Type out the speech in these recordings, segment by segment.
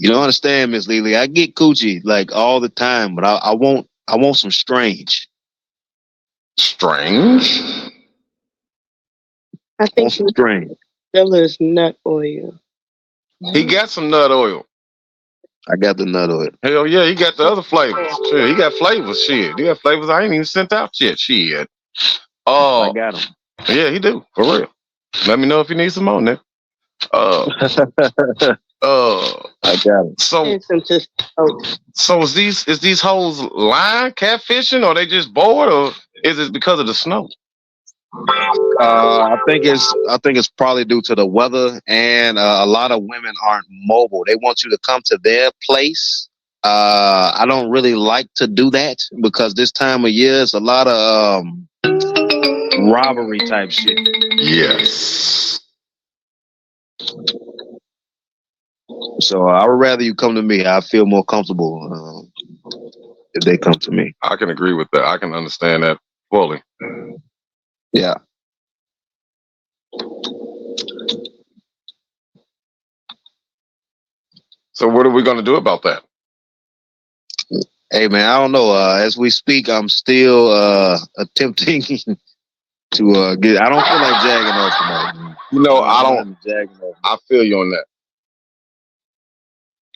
You don't understand, Miss Lily. I get coochie like all the time, but I want some strange. Strange? I I want think some strange. Zilla's nut oil. He got some nut oil. I got the nut oil. Hell yeah, he got the other flavors. Shit, he got flavors. Shit, he got flavors I ain't even sent out yet. Shit. I Oh, got them. yeah, he do for real. Let me know if you need some more, Nick. Uh, I got them. so And some just oh, so is these hoes lying, catfishing, or they just bored, or is it because of the snow? I think it's probably due to the weather, and a lot of women aren't mobile. They want you to come to their place. I don't really like to do that because this time of year it's a lot of robbery type shit. Yes. So I would rather you come to me. I feel more comfortable if they come to me. I can agree with that. I can understand that fully. Yeah. So what are we going to do about that? Hey man, I don't know. As we speak, I'm still attempting to get. I don't feel like jagging off tonight. You know, I I'm don't. jagging off. I feel you on that.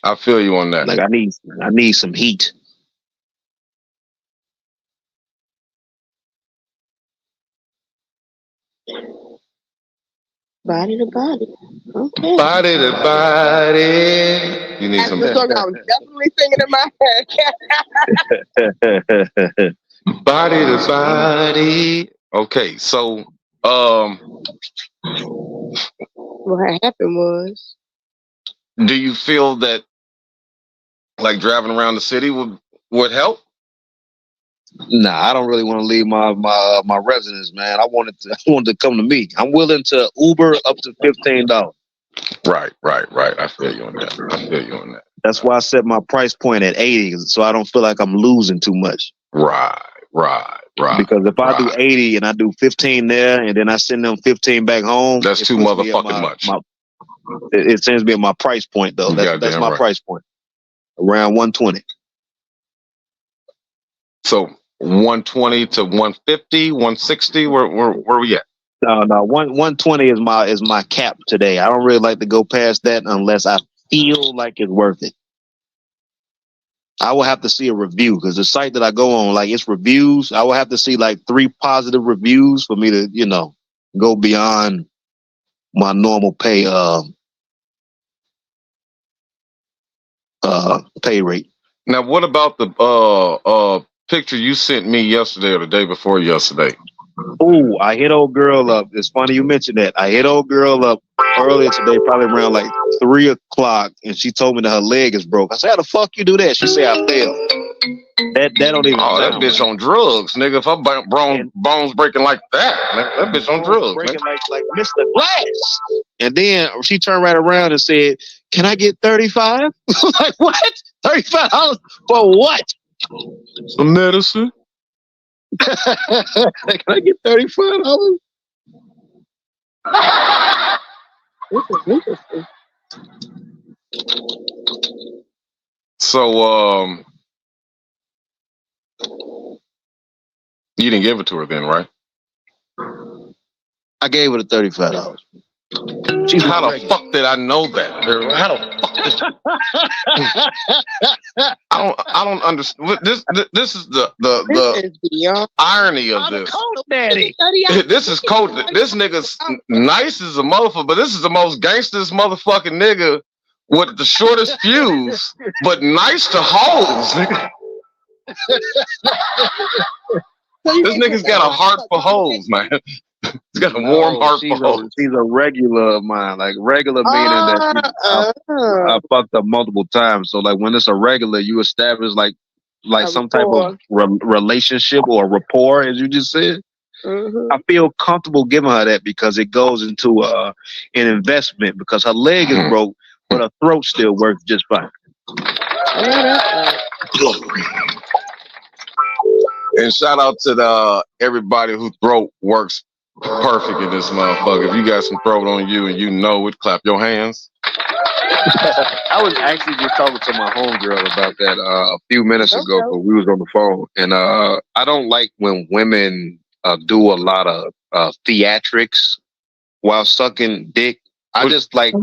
I feel you on that. Like I need some heat. body to body. Okay. Body to body. You need That's some the song I was definitely singing in my head. body to body. Okay, so What happened was do you feel that like driving around the city would help? Nah, I don't really want to leave my residence, man. I wanted to come to me. I'm willing to Uber up to $15. Right. I feel you on that. I feel you on that. That's why I set my price point at 80, so I don't feel like I'm losing too much. Right. Because if I do 80 and I do 15 there, and then I send them 15 back home, that's too motherfucking much. It sends me at my price point though. That's my price point, around 120. So 120 to 150, 160. Where we at? No, 120 is my cap today. I don't really like to go past that unless I feel like it's worth it. I will have to see a review because the site that I go on, like it's reviews. I will have to see like 3 positive reviews for me to, go beyond my normal pay pay rate. Now, what about the picture you sent me yesterday or the day before yesterday? Oh, I hit old girl up. It's funny you mentioned that. I hit old girl up earlier today, probably around like 3 o'clock, and she told me that her leg is broke. I said, "How the fuck you do that?" She said, "I fell." That don't even. Oh, that bitch on drugs, nigga. If her bones breaking like that bitch on drugs, breaking like Mr. Glass. And then she turned right around and said, "Can I get 35?" Like what? $35 for what? Some medicine. Can I get $35? this is interesting. So, you didn't give it to her then, right? I gave her the $35. How the fuck did I know that? How the fuck did I don't understand. This is the irony of this. This is cold. This nigga's nice as a motherfucker, but this is the most gangsters motherfucking nigga with the shortest fuse, but nice to hoes. This nigga's got a heart for hoes, man. He's got a warm heart for hoes. She's a regular of mine. Like regular meaning that I fucked up multiple times. So like when it's a regular, you establish like some type of relationship or rapport, as you just said. Mm-hmm. I feel comfortable giving her that because it goes into an investment because her leg is broke, but her throat still works just fine. And shout out to everybody who throat works perfect in this motherfucker. If you got some throat on you and you know it, clap your hands. I was actually just talking to my homegirl about that a few minutes ago, but we was on the phone, and I don't like when women do a lot of theatrics while sucking dick. I just like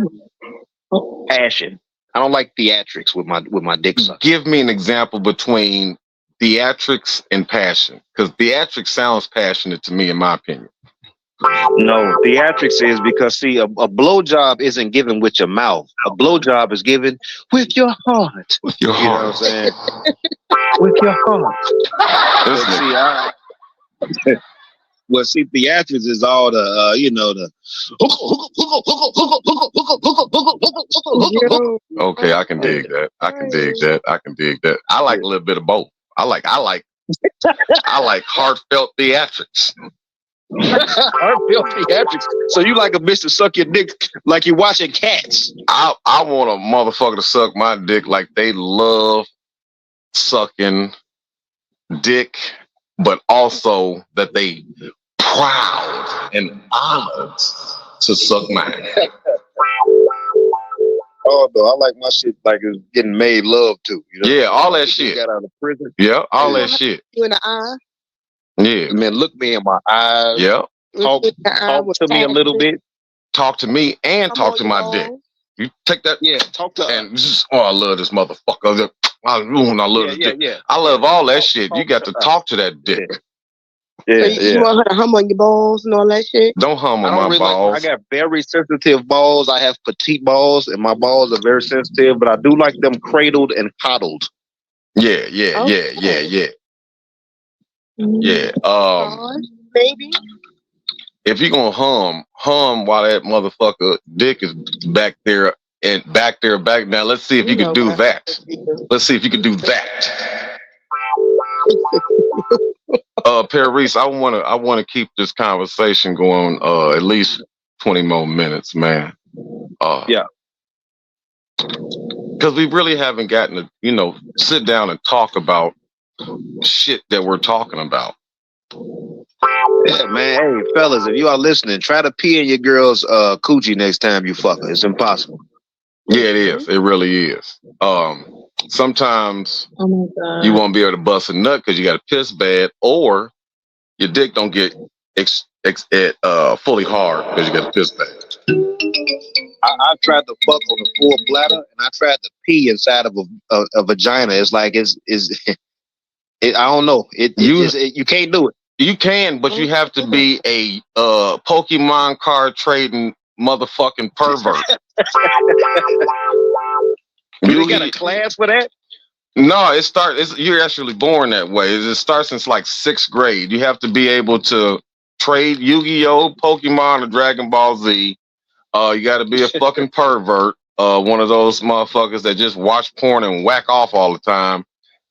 passion. I don't like theatrics with my dick sucking. Give me an example between theatrics and passion, because theatrics sounds passionate to me, in my opinion. No, theatrics is because see, a blowjob isn't given with your mouth. A blowjob is given with your heart. With your heart. You know what I'm saying? With your heart. Well, see, theatrics is all the, Okay, I can dig that. I can dig that. I like a little bit of both. I like heartfelt theatrics. Heartfelt theatrics. So you like a bitch to suck your dick like you're watching Cats? I want a motherfucker to suck my dick like they love sucking dick, but also that they proud and honored to suck mine. Oh no, I like my shit like it's getting made love to. You know? Yeah, all that shit. Got out of prison. Yeah, all that shit. You in the eye? Yeah. Man, look me in my eyes. Yeah. Talk to me a little bit. Talk to me and talk to my dick. You take that. Yeah, talk to and just, I love this motherfucker. I love this dick. Yeah. I love all that shit. You got to talk to that dick. Yeah, you want her to hum on your balls and all that shit? Don't hum on my balls. I got very sensitive balls. I have petite balls, and my balls are very sensitive. But I do like them cradled and coddled. Yeah. Maybe. If you're gonna hum while that motherfucker dick is back there. Now, let's see if you can do that. Let's see if you can do that. Paris, I wanna keep this conversation going at least 20 more minutes, man. Yeah. Because we really haven't gotten to, sit down and talk about shit that we're talking about. Yeah, man. Hey, fellas, if you are listening, try to pee in your girl's coochie next time you fuck her. It's impossible. Yeah, it is. It really is. Sometimes you won't be able to bust a nut because you got a piss bad, or your dick don't get fully hard because you got a piss bad. I tried to fuck on a full bladder, and I tried to pee inside of a vagina. It's like I don't know. You can't do it. You can, but you have to be a Pokemon card trading motherfucking pervert. You got a class for that? No, you're actually born that way. It starts since like 6th grade. You have to be able to trade Yu-Gi-Oh, Pokemon, or Dragon Ball Z. You got to be a fucking pervert, one of those motherfuckers that just watch porn and whack off all the time.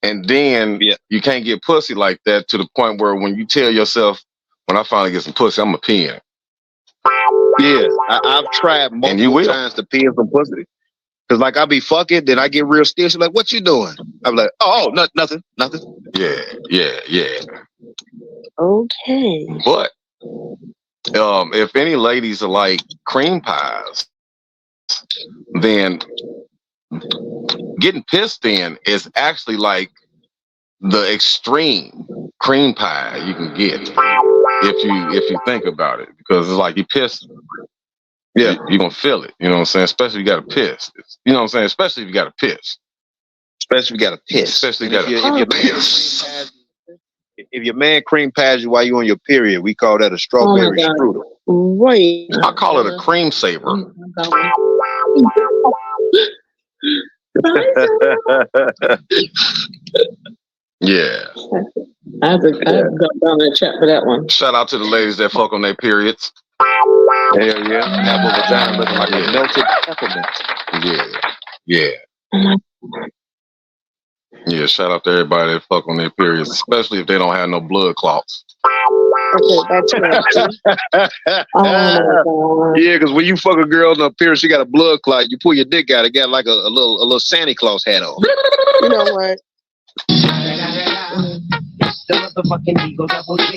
And then you can't get pussy like that to the point where when you tell yourself, when I finally get some pussy, I'm going to pee in it. Yeah, I've tried multiple times to pee in some pussy. Cause like I be fucking, then I get real still. She's like, "What you doing?" I'm like, "Oh, nothing." Yeah. Okay. But if any ladies are like cream pies, then getting pissed in is actually like the extreme cream pie you can get if you think about it, because it's like you piss. Yeah, you're gonna feel it. You know what I'm saying? Especially if you got to piss. You know what I'm saying? Especially if you got to piss. Especially if you got to piss. Especially if if your man cream pies you while you on your period, we call that a strawberry strudel. Right. I call it a cream saver. Yeah. I have to go down and chat for that one. Shout out to the ladies that fuck on their periods. Hell yeah. Have a vagina looking like a melted peppermint. Yeah. Yeah, shout out to everybody that fuck on their periods, especially if they don't have no blood clots. Okay, that's right. Yeah, because when you fuck a girl on her period, she got a blood clot. You pull your dick out, it got like a little Santa Claus hat on. You know what?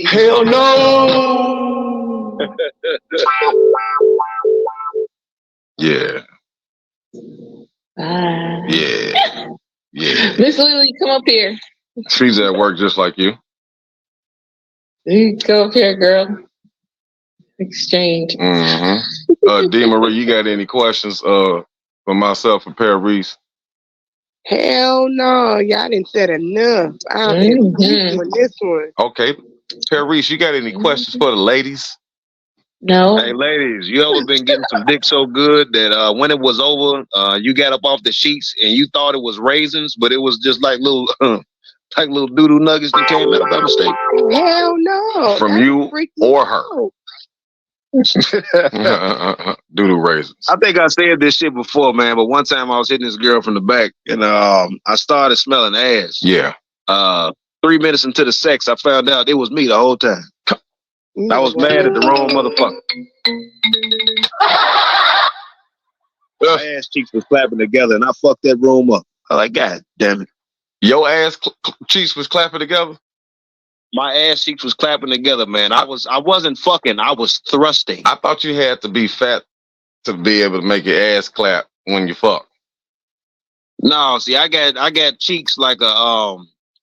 Hell no! Yeah. Bye. Yeah. Yeah. Miss Lily, come up here. She's at work just like you. You come up here, girl. Exchange. Mm-hmm. D. Marie, you got any questions for myself and Perry Reese? Hell no, y'all didn't said enough. I'm on this one. Okay, Perry Reese, you got any questions for the ladies? No. Hey, ladies, you ever been getting some dick so good that when it was over, you got up off the sheets and you thought it was raisins, but it was just like little doo-doo nuggets that came out by mistake? Hell no. From you or her? Doo-doo raisins. I think I said this shit before, man, but one time I was hitting this girl from the back and I started smelling ass. Yeah. 3 minutes into the sex, I found out it was me the whole time. I was mad at the wrong motherfucker. My ass cheeks was clapping together and I fucked that room up. I was like, God damn it. Your ass cheeks was clapping together? My ass cheeks was clapping together, man. I wasn't fucking, I was thrusting. I thought you had to be fat to be able to make your ass clap when you fuck. No, see, I got cheeks like a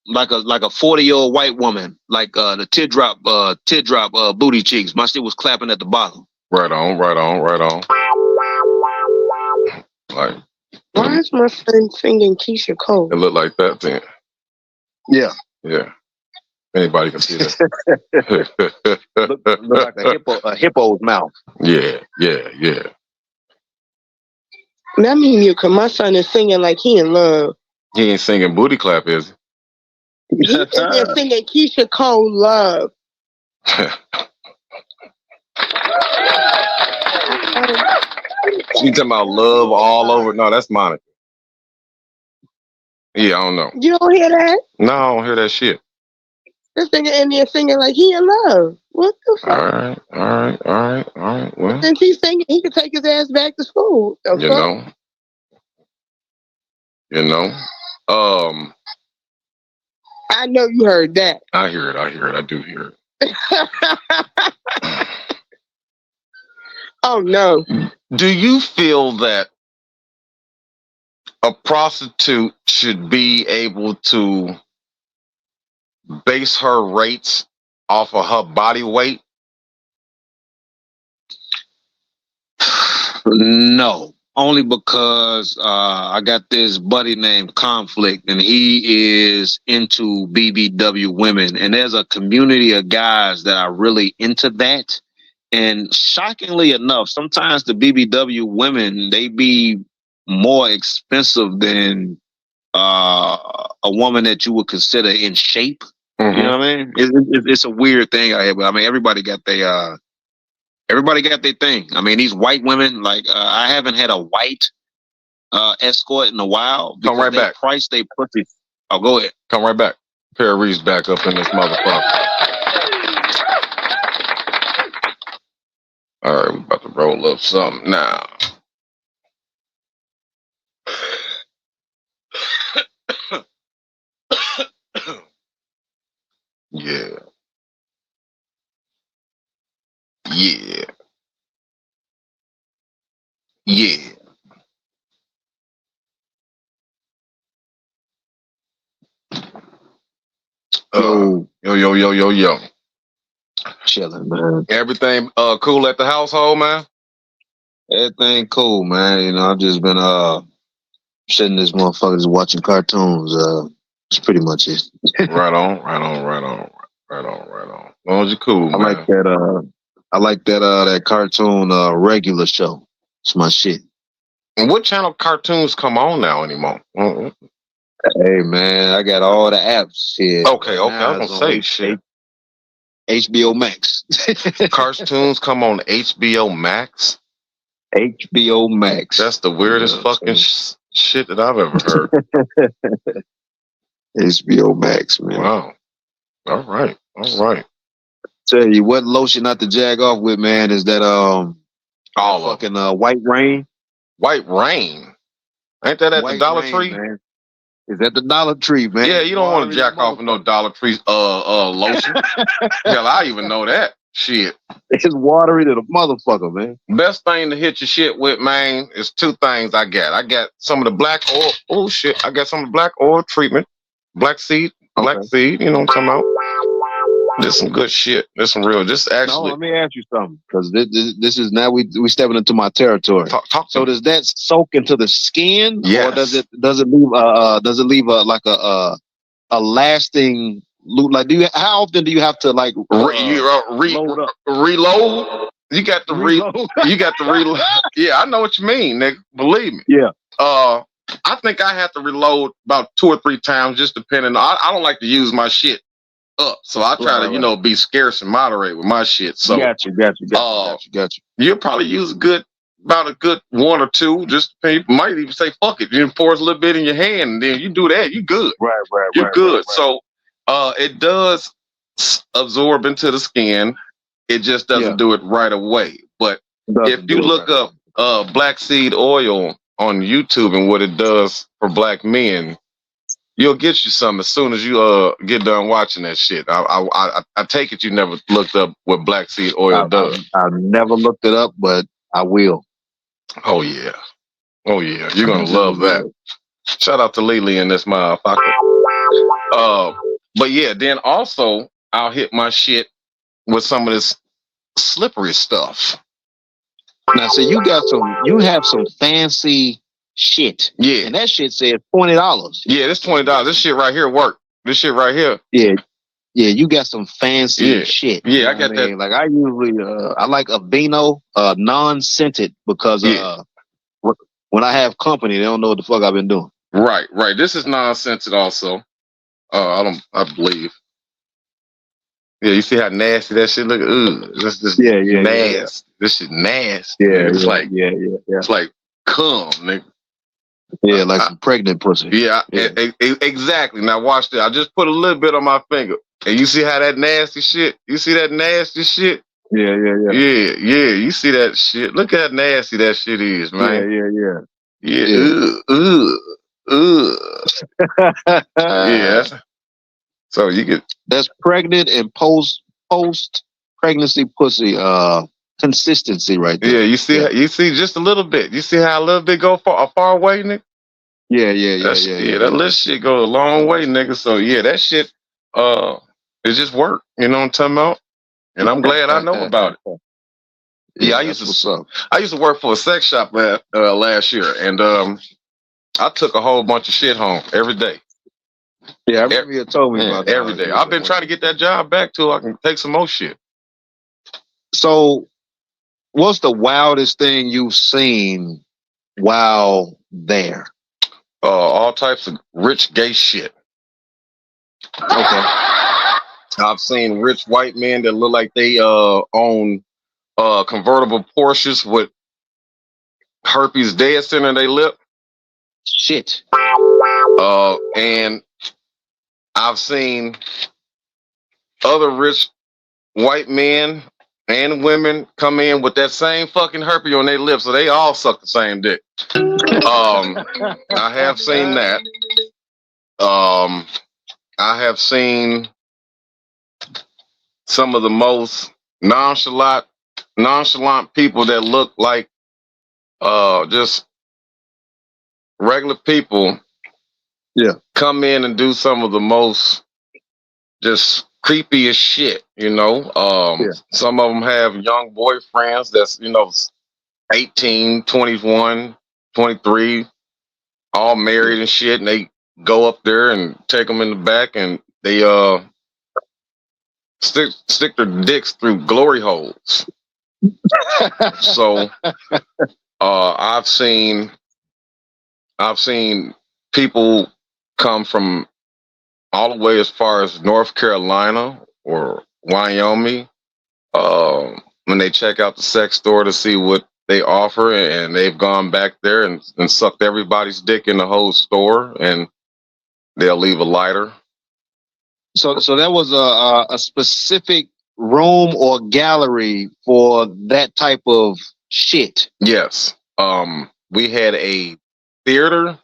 40-year-old white woman, like the teardrop booty cheeks. My shit was clapping at the bottom. Right on. Like, why is my son singing Keisha Cole? It looked like that then. Yeah. Yeah. Anybody can see that. look like a hippo's mouth. Yeah. That mean you, cause my son is singing like he in love. He ain't singing booty clap, is he? He is singing Keisha Cole Love. You talking about love all over? No, that's Monica. Yeah, I don't know. You don't hear that? No, I don't hear that shit. This nigga in there singing like he in love. What the fuck? All right. Well, since he's singing, he can take his ass back to school. You know. I know you heard that. I hear it. I do hear it. Oh no. Do you feel that a prostitute should be able to base her rates off of her body weight? No, only because I got this buddy named Conflict, and he is into BBW women, and there's a community of guys that are really into that. And shockingly enough, sometimes the BBW women, they be more expensive than a woman that you would consider in shape. Mm-hmm. You know what I mean? It's a weird thing out here, but I mean, everybody got their thing. I mean, these white women, like I haven't had a white escort in a while. Come right back. Price they pussy. Oh, go ahead. Come right back. Perry Reese back up in this motherfucker. All right, we're about to roll up something now. Yeah. Yo. Chilling, man. Everything cool at the household, man? Everything cool, man. You know, I've just been sitting this motherfucker just watching cartoons. It's pretty much it. Right on. As long as you're cool, man. I like that cartoon regular show. It's my shit. And what channel cartoons come on now anymore? Mm-hmm. Hey man, I got all the apps here. Okay. I was gonna say shit. HBO Max. Cartoons come on HBO Max? HBO Max. That's the weirdest fucking shit that I've ever heard. HBO Max, man. Wow. All right. Tell you what lotion not to jag off with, man, is that fucking White Rain. White Rain? Ain't that at the Dollar Tree? Man. Is at the Dollar Tree, man. Yeah, you don't want to jack off with no Dollar Tree lotion. Hell, I even know that. Shit. It's watery to the motherfucker, man. Best thing to hit your shit with, man, is two things I got. I got some of the black oil. Oh shit! I got some of the black oil treatment, black seed, you know what I'm talking about? There's some good shit. There's some real. Just actually. No, let me ask you something, because this is now we stepping into my territory. So does that soak into the skin, or does it leave a lasting loop? Like, how often do you have to like reload? You got to reload. You got to reload. Yeah, I know what you mean, nigga. Believe me. Yeah. I think I have to reload about 2 or 3 times, just depending. I don't like to use my shit up, so I try to be scarce and moderate with my shit. So got you. You'll probably use about a good 1 or 2. Just you might even say fuck it. You pour a little bit in your hand, and then you do that. You good. Right. You're good. Right. So it does absorb into the skin. It just doesn't do it right away. But if you look up black seed oil on YouTube and what it does for black men, you'll get you some as soon as you get done watching that shit. I take it you never looked up what black seed oil does. I've never looked it up, but I will. Oh yeah, you're gonna love that. Shout out to Lily in this motherfucker. But yeah, then also I'll hit my shit with some of this slippery stuff. Now, so you have some fancy shit. Yeah. And that shit said $20. Yeah, this $20. This shit right here work. This shit right here. Yeah. Yeah, you got some fancy shit. Yeah, I got that. Like I usually I like Aveeno non-scented because when I have company, they don't know what the fuck I've been doing. Right. This is non-scented also. I believe. Yeah, you see how nasty that shit look? Ooh, this nasty. Yeah. This shit nasty. Yeah, it's like It's like cum, nigga. Yeah, like some pregnant pussy. Yeah. Exactly. Now watch this. I just put a little bit on my finger, and you see how that nasty shit? You see that nasty shit? Yeah. Yeah. You see that shit? Look how nasty that shit is, man. Yeah. Yeah. So you get that's pregnant and post pregnancy pussy consistency right there. Yeah, you see just a little bit. You see how a little bit go far away, nigga? Yeah. That little shit go a long way, nigga. So yeah, that shit it just work. You know what I'm talking about? And I'm glad I know about it. Yeah, I used to work for a sex shop last year, and I took a whole bunch of shit home every day. Yeah, I remember you told me about that. Every day. I've been trying to get that job back till I can take some more shit. So, what's the wildest thing you've seen while there? All types of rich gay shit. Okay. I've seen rich white men that look like they own convertible Porsches with herpes dead center in their lip. Shit. And I've seen other rich white men and women come in with that same fucking herpes on their lips, so they all suck the same dick. I have seen that. I have seen some of the most nonchalant people that look like just regular people. Yeah. Come in and do some of the most just creepiest shit, you know. Some of them have young boyfriends that's, 18, 21, 23, all married and shit, and they go up there and take them in the back, and they stick their dicks through glory holes. So I've seen people come from all the way as far as North Carolina or Wyoming when they check out the sex store to see what they offer, and they've gone back there and sucked everybody's dick in the whole store, and they'll leave a lighter. So that was a specific room or gallery for that type of shit. Yes. We had a theater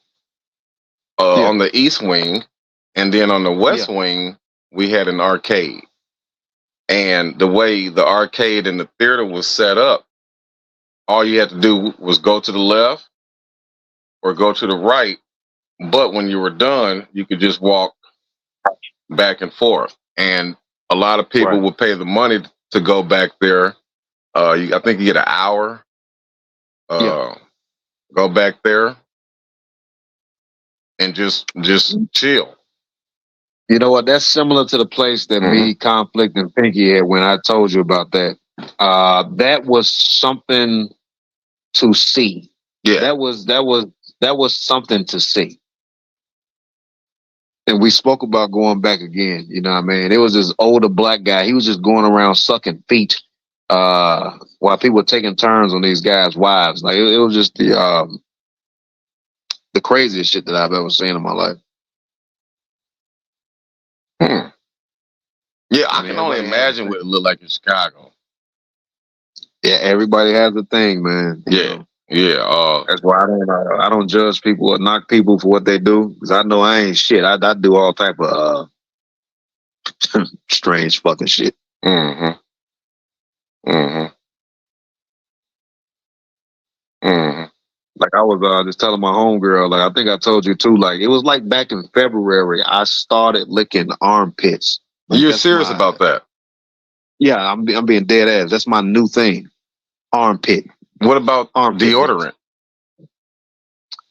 on the east wing, and then on the west wing we had an arcade. And the way the arcade and the theater was set up, all you had to do was go to the left or go to the right. But when you were done, you could just walk back and forth. And a lot of people would pay the money to go back there. I think you get an hour. Go back there and just chill. You know what? That's similar to the place that me, Conflict, and Pinky had when I told you about that. That was something to see. Yeah, that was something to see. And we spoke about going back again. You know what I mean? It was this older black guy. He was just going around sucking feet while people were taking turns on these guys' wives. Like it was just the craziest shit that I've ever seen in my life. Yeah, I can only imagine what it looked like in Chicago. Yeah, everybody has a thing, man. Yeah. That's why I don't judge people or knock people for what they do, because I know I ain't shit. I do all type of strange fucking shit. Mm-hmm. Like I was just telling my homegirl, like I think I told you too, like it was like back in February, I started licking armpits. Like, you're serious about that? Yeah, I'm being dead ass. That's my new thing. Armpit. What about deodorant?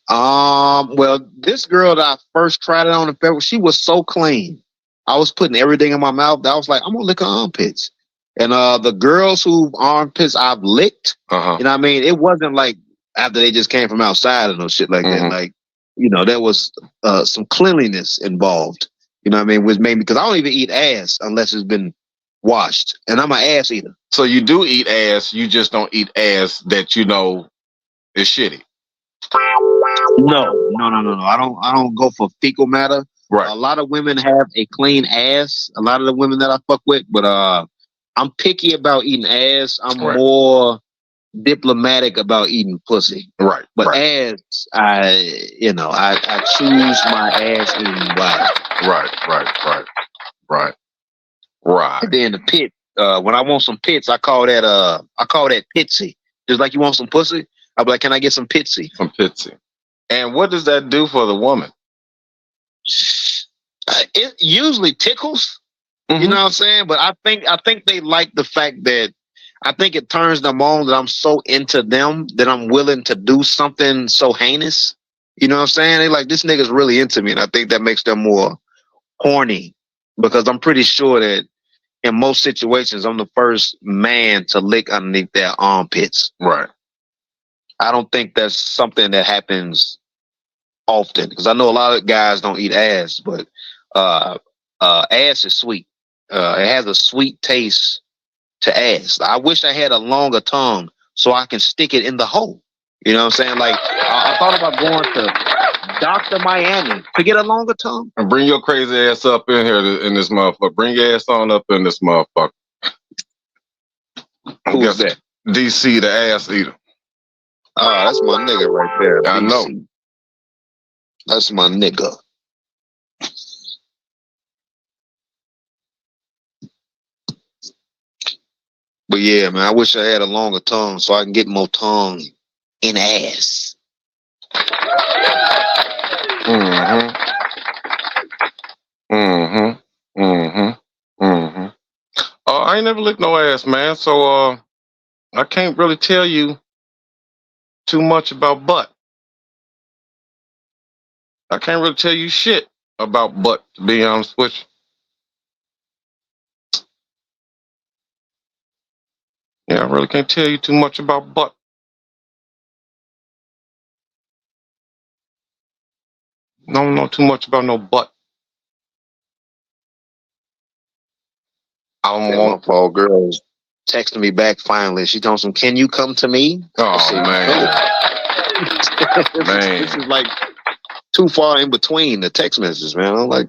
Well, this girl that I first tried it on in February, she was so clean. I was putting everything in my mouth that I was like, I'm gonna lick her armpits. And the girls whose armpits I've licked, you know what I mean? It wasn't like after they just came from outside or no shit like that. Like, you know, there was some cleanliness involved. You know what I mean? Which made me, because I don't even eat ass unless it's been washed. And I'm an ass eater. So you do eat ass, you just don't eat ass that you know is shitty. No. I don't go for fecal matter. Right. A lot of women have a clean ass. A lot of the women that I fuck with, but I'm picky about eating ass. I'm more diplomatic about eating pussy. Right. But ass, I choose my ass eating body. Right. And then the pit. When I want some pits, I call that pitsy. Just like you want some pussy, I'll be like, can I get some pitsy? Some pitsy. And what does that do for the woman? It usually tickles. You know what I'm saying? But I think they like the fact that I think it turns them on that I'm so into them that I'm willing to do something so heinous. You know what I'm saying? They like, this nigga's really into me, and I think that makes them more horny, because I'm pretty sure that in most situations I'm the first man to lick underneath their armpits. Right. I don't think that's something that happens often, because I know a lot of guys don't eat ass, but ass is sweet. It has a sweet taste to ass. I wish I had a longer tongue so I can stick it in the hole. You know what I'm saying? Like I thought about going to Dr. Miami to get a longer tongue. And bring your crazy ass up in here in this motherfucker. Bring your ass on up in this motherfucker. Who's that? DC, the ass eater. That's my nigga right there. I DC. know. That's my nigga. But yeah, man, I wish I had a longer tongue so I can get more tongue in ass. I ain't never licked no ass, man. So I can't really tell you too much about butt. I can't really tell you shit about butt, to be honest with you. Yeah, I really can't tell you too much about butt. Don't know too much about no butt. I don't want Paul girls texting me back finally. She told him, "Can you come to me?" Oh man. This is like too far in between the text messages, man. I don't like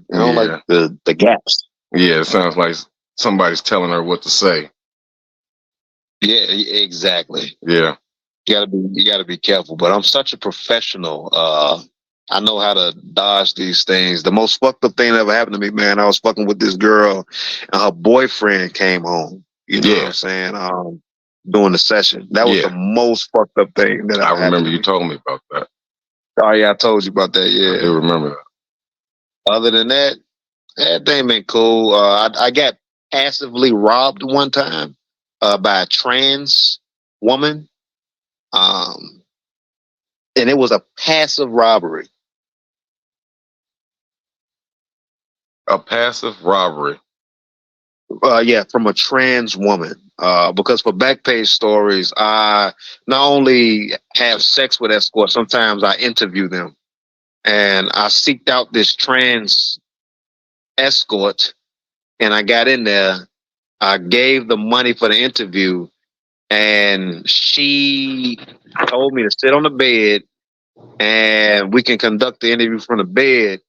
the gaps. Yeah, it sounds like somebody's telling her what to say. Yeah, exactly. Yeah. You gotta be careful. But I'm such a professional I know how to dodge these things. The most fucked up thing that ever happened to me, man, I was fucking with this girl and her boyfriend came home. You know what I'm saying? During the session. That was the most fucked up thing that I ever happened remember to you me. told me about that. Oh yeah, I told you about that, yeah. I do remember that. Other than that, everything been cool. I got passively robbed one time by a trans woman. And it was a passive robbery. A passive robbery. Yeah, from a trans woman. Because for Backpage Stories, I not only have sex with escorts, sometimes I interview them. And I seeked out this trans escort and I got in there. I gave the money for the interview and she told me to sit on the bed and we can conduct the interview from the bed.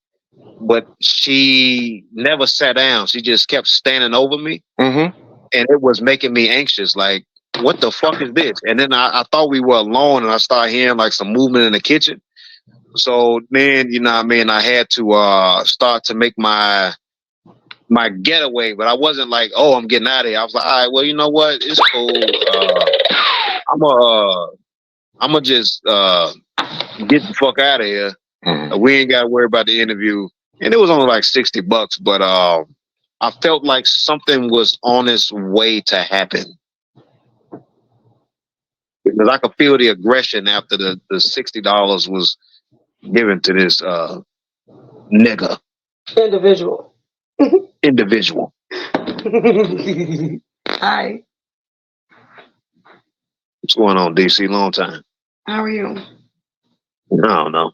But she never sat down. She just kept standing over me. Mm-hmm. And it was making me anxious. Like, what the fuck is this? And then I thought we were alone and I started hearing like some movement in the kitchen. So then, you know what I mean, I had to start to make my getaway, but I wasn't like, oh, I'm getting out of here. I was like, all right, well, you know what? It's cool. I'm gonna just get the fuck out of here. We ain't got to worry about the interview. And it was only like $60, but I felt like something was on its way to happen. Because I could feel the aggression after the $60 was given to this nigga. Individual. Hi. What's going on, DC? Long time. How are you? I don't know.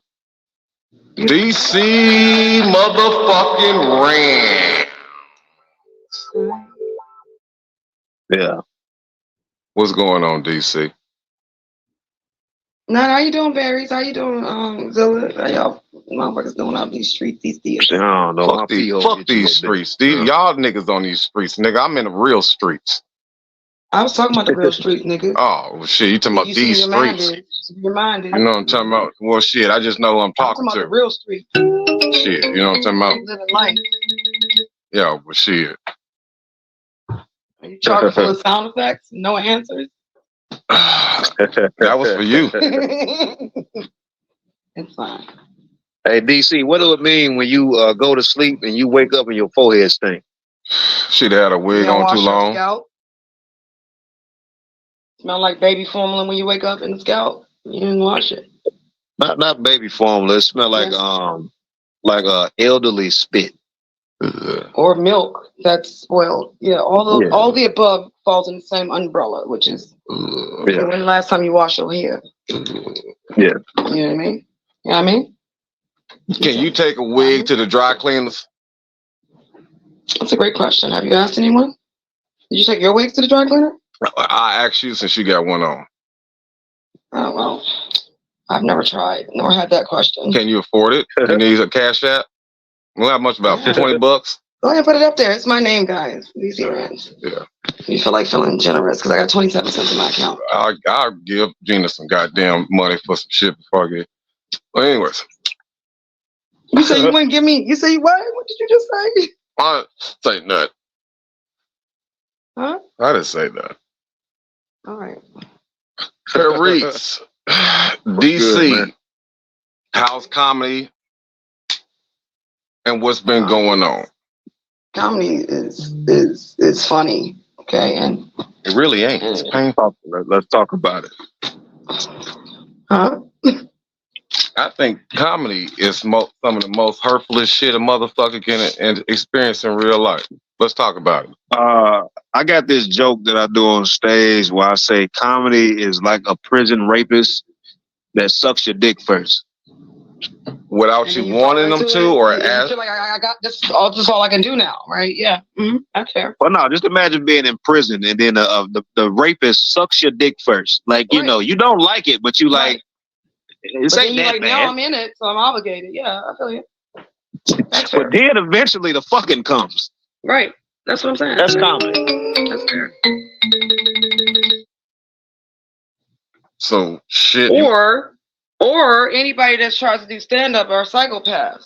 DC motherfucking ran. Yeah. What's going on, DC? Nah, how you doing, Berries? How you doing, Zilla? How y'all motherfuckers doing out these streets these days? I don't know. Fuck these streets. Y'all niggas on these streets, nigga. I'm in the real streets. I was talking about the real streets, nigga. Oh, well, shit. You talking about these streets? Your mind is. You know what I'm talking about? Well, shit. I just know who I'm talking about to. the real street. Shit. You know what I'm talking about? Living life. Yeah, but shit. Are you chock full of sound effects? No answers? That was for you. It's fine. Hey, DC, what do it mean when you go to sleep and you wake up and your forehead stink? She'd had a wig on too long. Scalp? Smell like baby formula when you wake up in the scalp? You didn't wash it. Not baby formula. It smell like elderly spit. Or milk that's spoiled. Yeah, all the above falls in the same umbrella, which is when the last time you wash your hair. Yeah. You know what I mean? You know what I mean? Can you take a wig to the dry cleaners? That's a great question. Have you asked anyone? Did you take your wigs to the dry cleaner? I asked you since you got one on. Oh, well, I've never tried, nor had that question. Can you afford it? You need a cash app? Well, how much about $20? Go ahead and put it up there. It's my name, guys. DC Rants. Yeah. You feel like feeling generous because I got 27 cents in my account. I'll give Gina some goddamn money for some shit before I get. Well, anyways. You say you wouldn't give me. You say what? What did you just say? I say that. Huh? I didn't say that. All right. Reese, DC, how's comedy and what's been going on? Comedy is funny, okay, and it really ain't. It's painful. Let's talk about it. Huh? I think comedy is some of the most hurtfulest shit a motherfucker can experience in real life. Let's talk about it. I got this joke that I do on stage where I say comedy is like a prison rapist that sucks your dick first. Without you wanting them to, or as feel like I got this. This all I can do now, right? Yeah, that's fair. Well, no, just imagine being in prison and then the rapist sucks your dick first. Like you know, you don't like it, but you like. It's ain't that bad. Now I'm in it, so I'm obligated. Yeah, I feel you. But then eventually the fucking comes. Right. That's what I'm saying. That's comedy. That's fair. So shit. Or Or anybody that tries to do stand-up are psychopaths.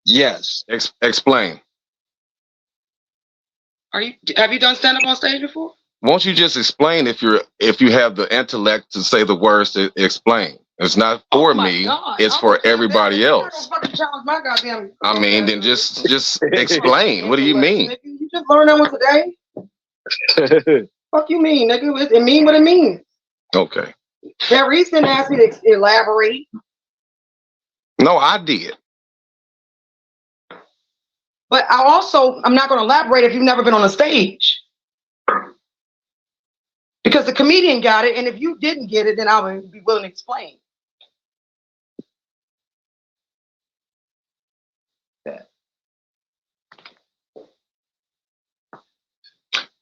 Yes. Explain. Have you done stand-up on stage before? Won't you just explain if you have the intellect to say the words to explain? It's not for me. God. It's for everybody else. My goddamn I mean, then just explain. What do you mean? Nigga, you just learned that one today. Fuck you mean, nigga? It mean what it means. Okay. That reason asked me to elaborate. No, I did. But I'm not going to elaborate if you've never been on a stage. Because the comedian got it, and if you didn't get it, then I would be willing to explain.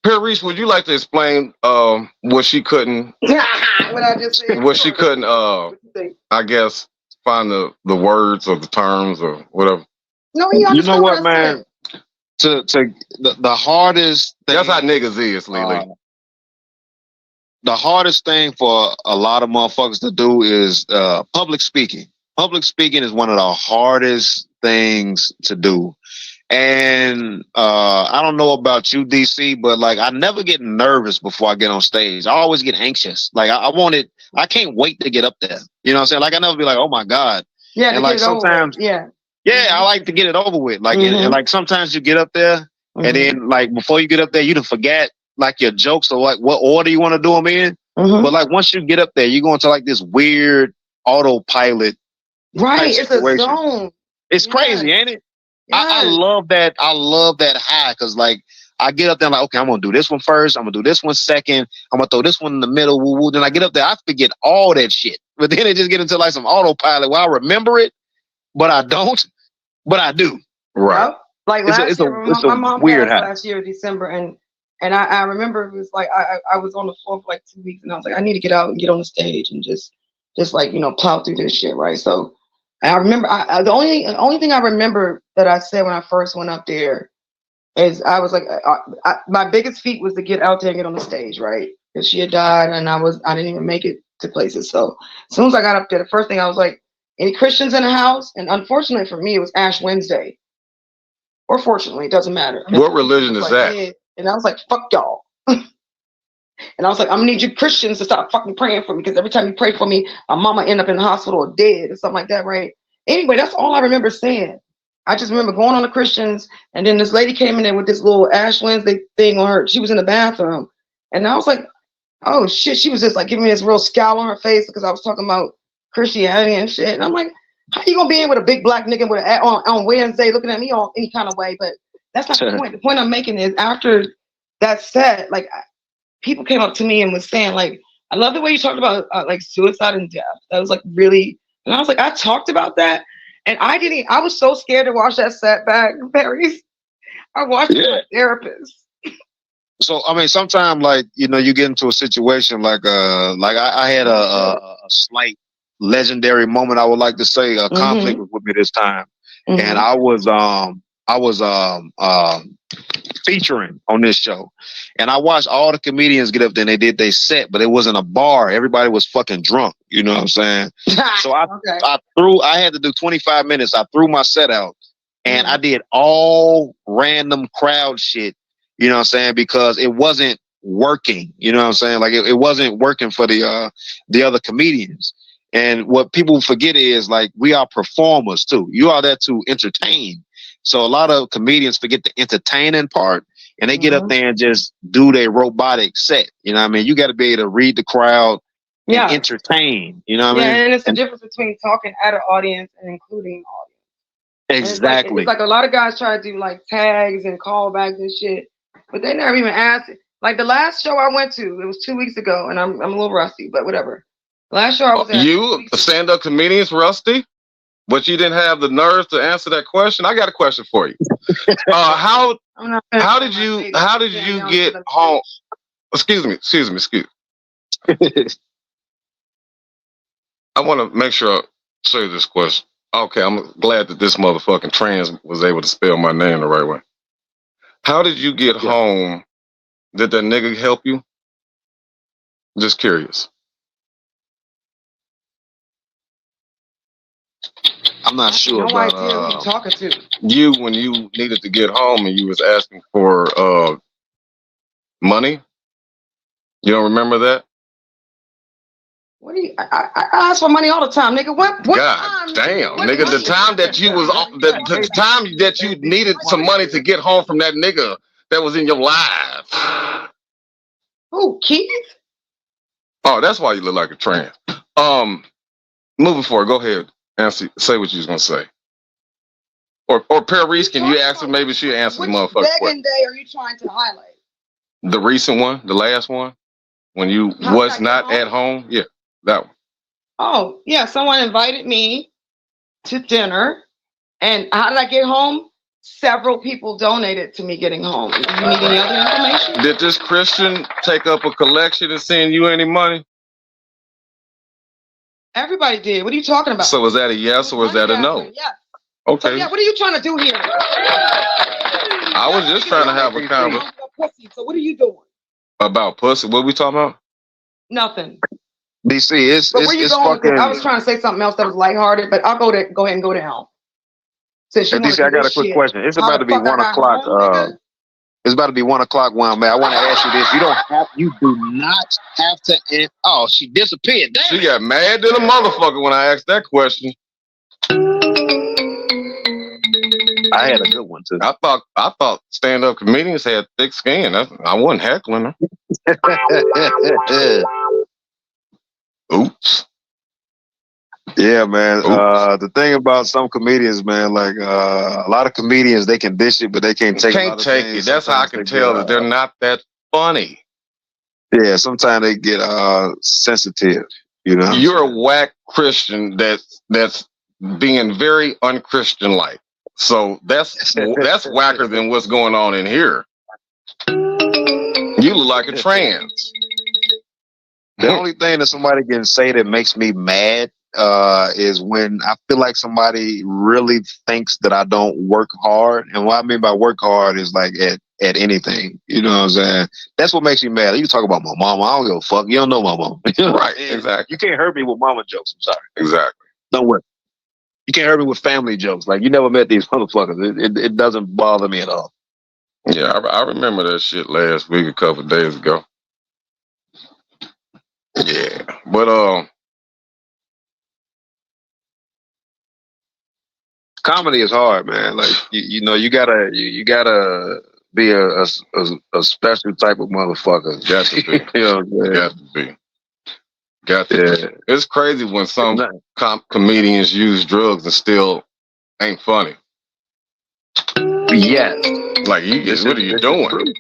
Paris, would you like to explain what she couldn't what I just said? What she couldn't I guess find the words or the terms or whatever. No, you know what, man? To the hardest thing, that's how niggas is, Lily. The hardest thing for a lot of motherfuckers to do is public speaking. Public speaking is one of the hardest things to do. And I don't know about you, DC, but like I never get nervous before I get on stage. I always get anxious. Like I can't wait to get up there. You know what I'm saying? Like I never be like, oh my God. Yeah, and like sometimes, yeah, I like to get it over with. Like and like sometimes you get up there and then like before you get up there, you don't forget like your jokes or like what order you want to do them in. But like once you get up there, you go into like this weird autopilot. Right, it's a zone. It's crazy, ain't it? I love that. I love that high because like I get up there like, okay, I'm gonna do this one first. I'm gonna do this one second. I'm gonna throw this one in the middle. Woo woo. Then I get up there, I forget all that shit. But then it just get into like some autopilot where I remember it, but I don't. But I do. Right. Yep. Like last year, my mom weird passed last year, December, and I remember it was like I was on the floor for like 2 weeks, and I was like, I need to get out and get on the stage and just like plow through this shit, right? So. I remember the only thing I remember that I said when I first went up there is I was like, my biggest feat was to get out there and get on the stage, right? Because she had died and I didn't even make it to places. So as soon as I got up there, the first thing I was like, any Christians in the house? And unfortunately for me, it was Ash Wednesday. Or fortunately, it doesn't matter. What religion is that? Yeah. And I was like, fuck y'all. And I was like, I'm gonna need you Christians to stop fucking praying for me because every time you pray for me, my mama end up in the hospital or dead or something like that, right? Anyway, that's all I remember saying. I just remember going on the Christians, and then this lady came in there with this little Ash Wednesday thing on her. She was in the bathroom, and I was like, oh shit. She was just like giving me this real scowl on her face because I was talking about Christianity and shit. And I'm like, how you gonna be in with a big black nigga with on Wednesday looking at me all any kind of way? But that's not the point. The point I'm making is after that set, like people came up to me and was saying like, I love the way you talked about like suicide and death. That was like really, and I was like, I talked about that, and I was so scared to watch that set back in Paris. I watched it with a therapist. So I mean, sometimes like you get into a situation like I had a slight legendary moment. I would like to say a conflict with me this time, and I was featuring on this show, and I watched all the comedians get up there and they did their set, but it wasn't a bar. Everybody was fucking drunk. You know what I'm saying? So I had to do 25 minutes. I threw my set out and I did all random crowd shit. You know what I'm saying? Because it wasn't working. You know what I'm saying? Like it wasn't working for the other comedians. And what people forget is like we are performers too. You are there to entertain. So a lot of comedians forget the entertaining part and they get up there and just do their robotic set. You know what I mean? You got to be able to read the crowd and entertain. You know what I mean? Yeah, and it's the difference between talking at an audience and including an audience. Exactly. It's like a lot of guys try to do like tags and callbacks and shit, but they never even asked. Like the last show I went to, it was 2 weeks ago, and I'm a little rusty, but whatever. The last show I was at. You, a stand-up comedian's rusty? But you didn't have the nerve to answer that question. I got a question for you. How did you get home? Excuse me. I want to make sure I say this question. Okay, I'm glad that this motherfucking trans was able to spell my name the right way. How did you get home? Did that nigga help you? Just curious. I'm not sure no about idea who you're talking to. You, when you needed to get home and you was asking for money. You don't remember that? What do you? I ask for money all the time, nigga. What God damn, nigga. The time that you was the time that you needed some money to get home from that nigga that was in your life. Who, Keith? Oh, that's why you look like a trans. Moving forward, go ahead. Answer, say what you was gonna say. Or Paris, can you ask her? Maybe she'll answer the motherfucker. Which begging day are you trying to highlight? The recent one, the last one, when you was not at home. Yeah, that one. Oh, yeah. Someone invited me to dinner, and how did I get home? Several people donated to me getting home. Do you need any other information? Did this Christian take up a collection and send you any money? Everybody did. What are you talking about? So is that a yes or is that a no? Yes. Okay. So, yeah, what are you trying to do here? I was just trying to have a conversation. So what are you doing? About pussy? What are we talking about? Nothing. DC, it's fucking. I was trying to say something else that was lighthearted, but I'll go ahead and go down. Since DC, I got a quick question. It's about to be 1 o'clock. It's about to be 1 o'clock. Man, I want to ask you this. You do not have to. Oh, she disappeared. Damn. She got mad than a motherfucker when I asked that question. I had a good one too. I thought stand-up comedians had thick skin. I wasn't heckling her. Oops. Yeah, man. The thing about some comedians, man, like a lot of comedians, they can dish it, but they can't take it. That's how I can tell that they're not that funny. Yeah, sometimes they get sensitive. You know, you're a whack Christian that's being very unchristian-like. So that's whacker than what's going on in here. You look like a trans. The only thing that somebody can say that makes me mad is when I feel like somebody really thinks that I don't work hard. And what I mean by work hard is like at anything. You know what I'm saying? That's what makes me mad. You talk about my mama. I don't give a fuck. You don't know my mama. Right, exactly. You can't hurt me with mama jokes. I'm sorry. Exactly. Don't worry. You can't hurt me with family jokes. Like, you never met these motherfuckers. It doesn't bother me at all. Yeah, I remember that shit last week, a couple of days ago. Yeah, but comedy is hard, man. Like you know, you gotta be a special type of motherfucker. Got to be. You know what I'm got to be. Got to be. It's crazy when some comedians use drugs and still ain't funny. Yes. Like, what are you doing?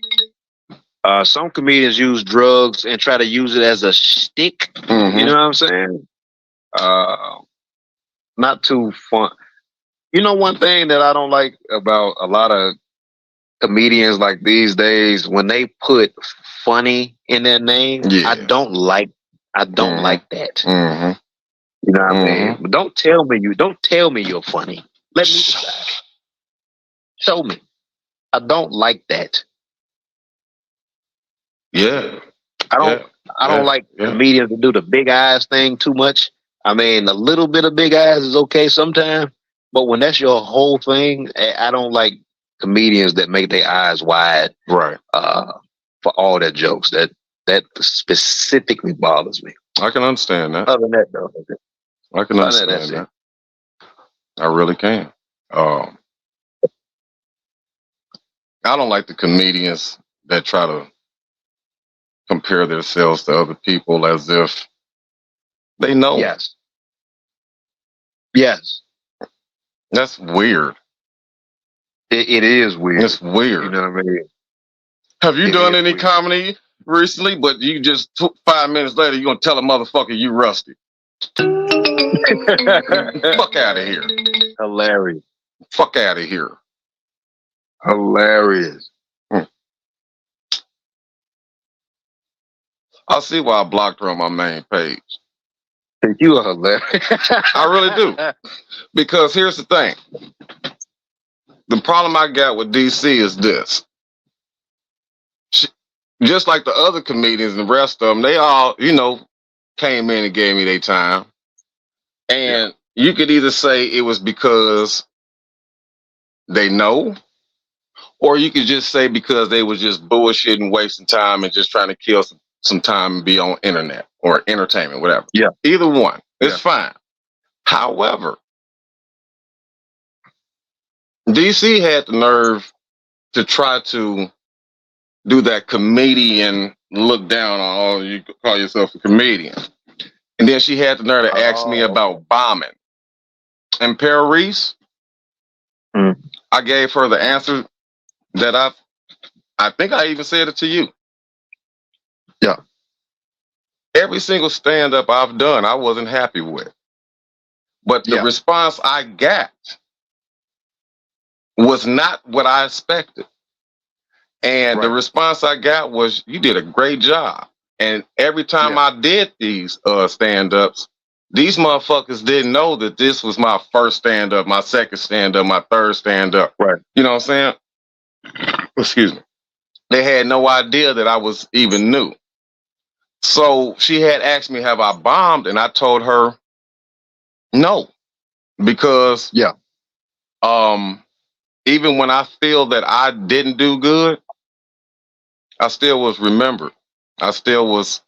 Some comedians use drugs and try to use it as a shtick. Mm-hmm. You know what I'm saying? Not too fun. You know, one thing that I don't like about a lot of comedians like these days, when they put funny in their name, I don't like that. Mm-hmm. You know what I mean? But don't tell me you're funny. Let me decide. Show me. I don't like that. Yeah. I don't like comedians to do the big eyes thing too much. I mean, a little bit of big eyes is okay sometimes, but when that's your whole thing, I don't like comedians that make their eyes wide. Right. For all their jokes. That specifically bothers me. I can understand that. Other than that, though. I can understand that. I really can. I don't like the comedians that try to compare themselves to other people as if they know. Yes. Yes. That's weird. It is weird. It's weird. You know what I mean? Have you done any comedy recently, but you just 5 minutes later, you're going to tell a motherfucker you rusty? Fuck out of here. Hilarious. Fuck out of here. Hilarious. I'll see why I blocked her on my main page. You are hilarious. I really do. Because here's the thing. The problem I got with DC is this. Just like the other comedians and the rest of them, they all, came in and gave me their time. And you could either say it was because they know, or you could just say because they was just bullshitting, wasting time, and just trying to kill some time and be on internet or entertainment, whatever. Yeah. Either one. It's fine. However, DC had the nerve to try to do that comedian look down on, oh, you call yourself a comedian. And then she had the nerve to ask me about bombing. And Paris, I gave her the answer that I think I even said it to you. Yeah. Every single stand-up I've done, I wasn't happy with. But the response I got was not what I expected. And the response I got was, you did a great job. And every time I did these stand-ups, these motherfuckers didn't know that this was my first stand-up, my second stand-up, my third stand-up. Right. You know what I'm saying? Excuse me. They had no idea that I was even new. So she had asked me, have I bombed? And I told her no. Because even when I feel that I didn't do good, I still was remembered. I still was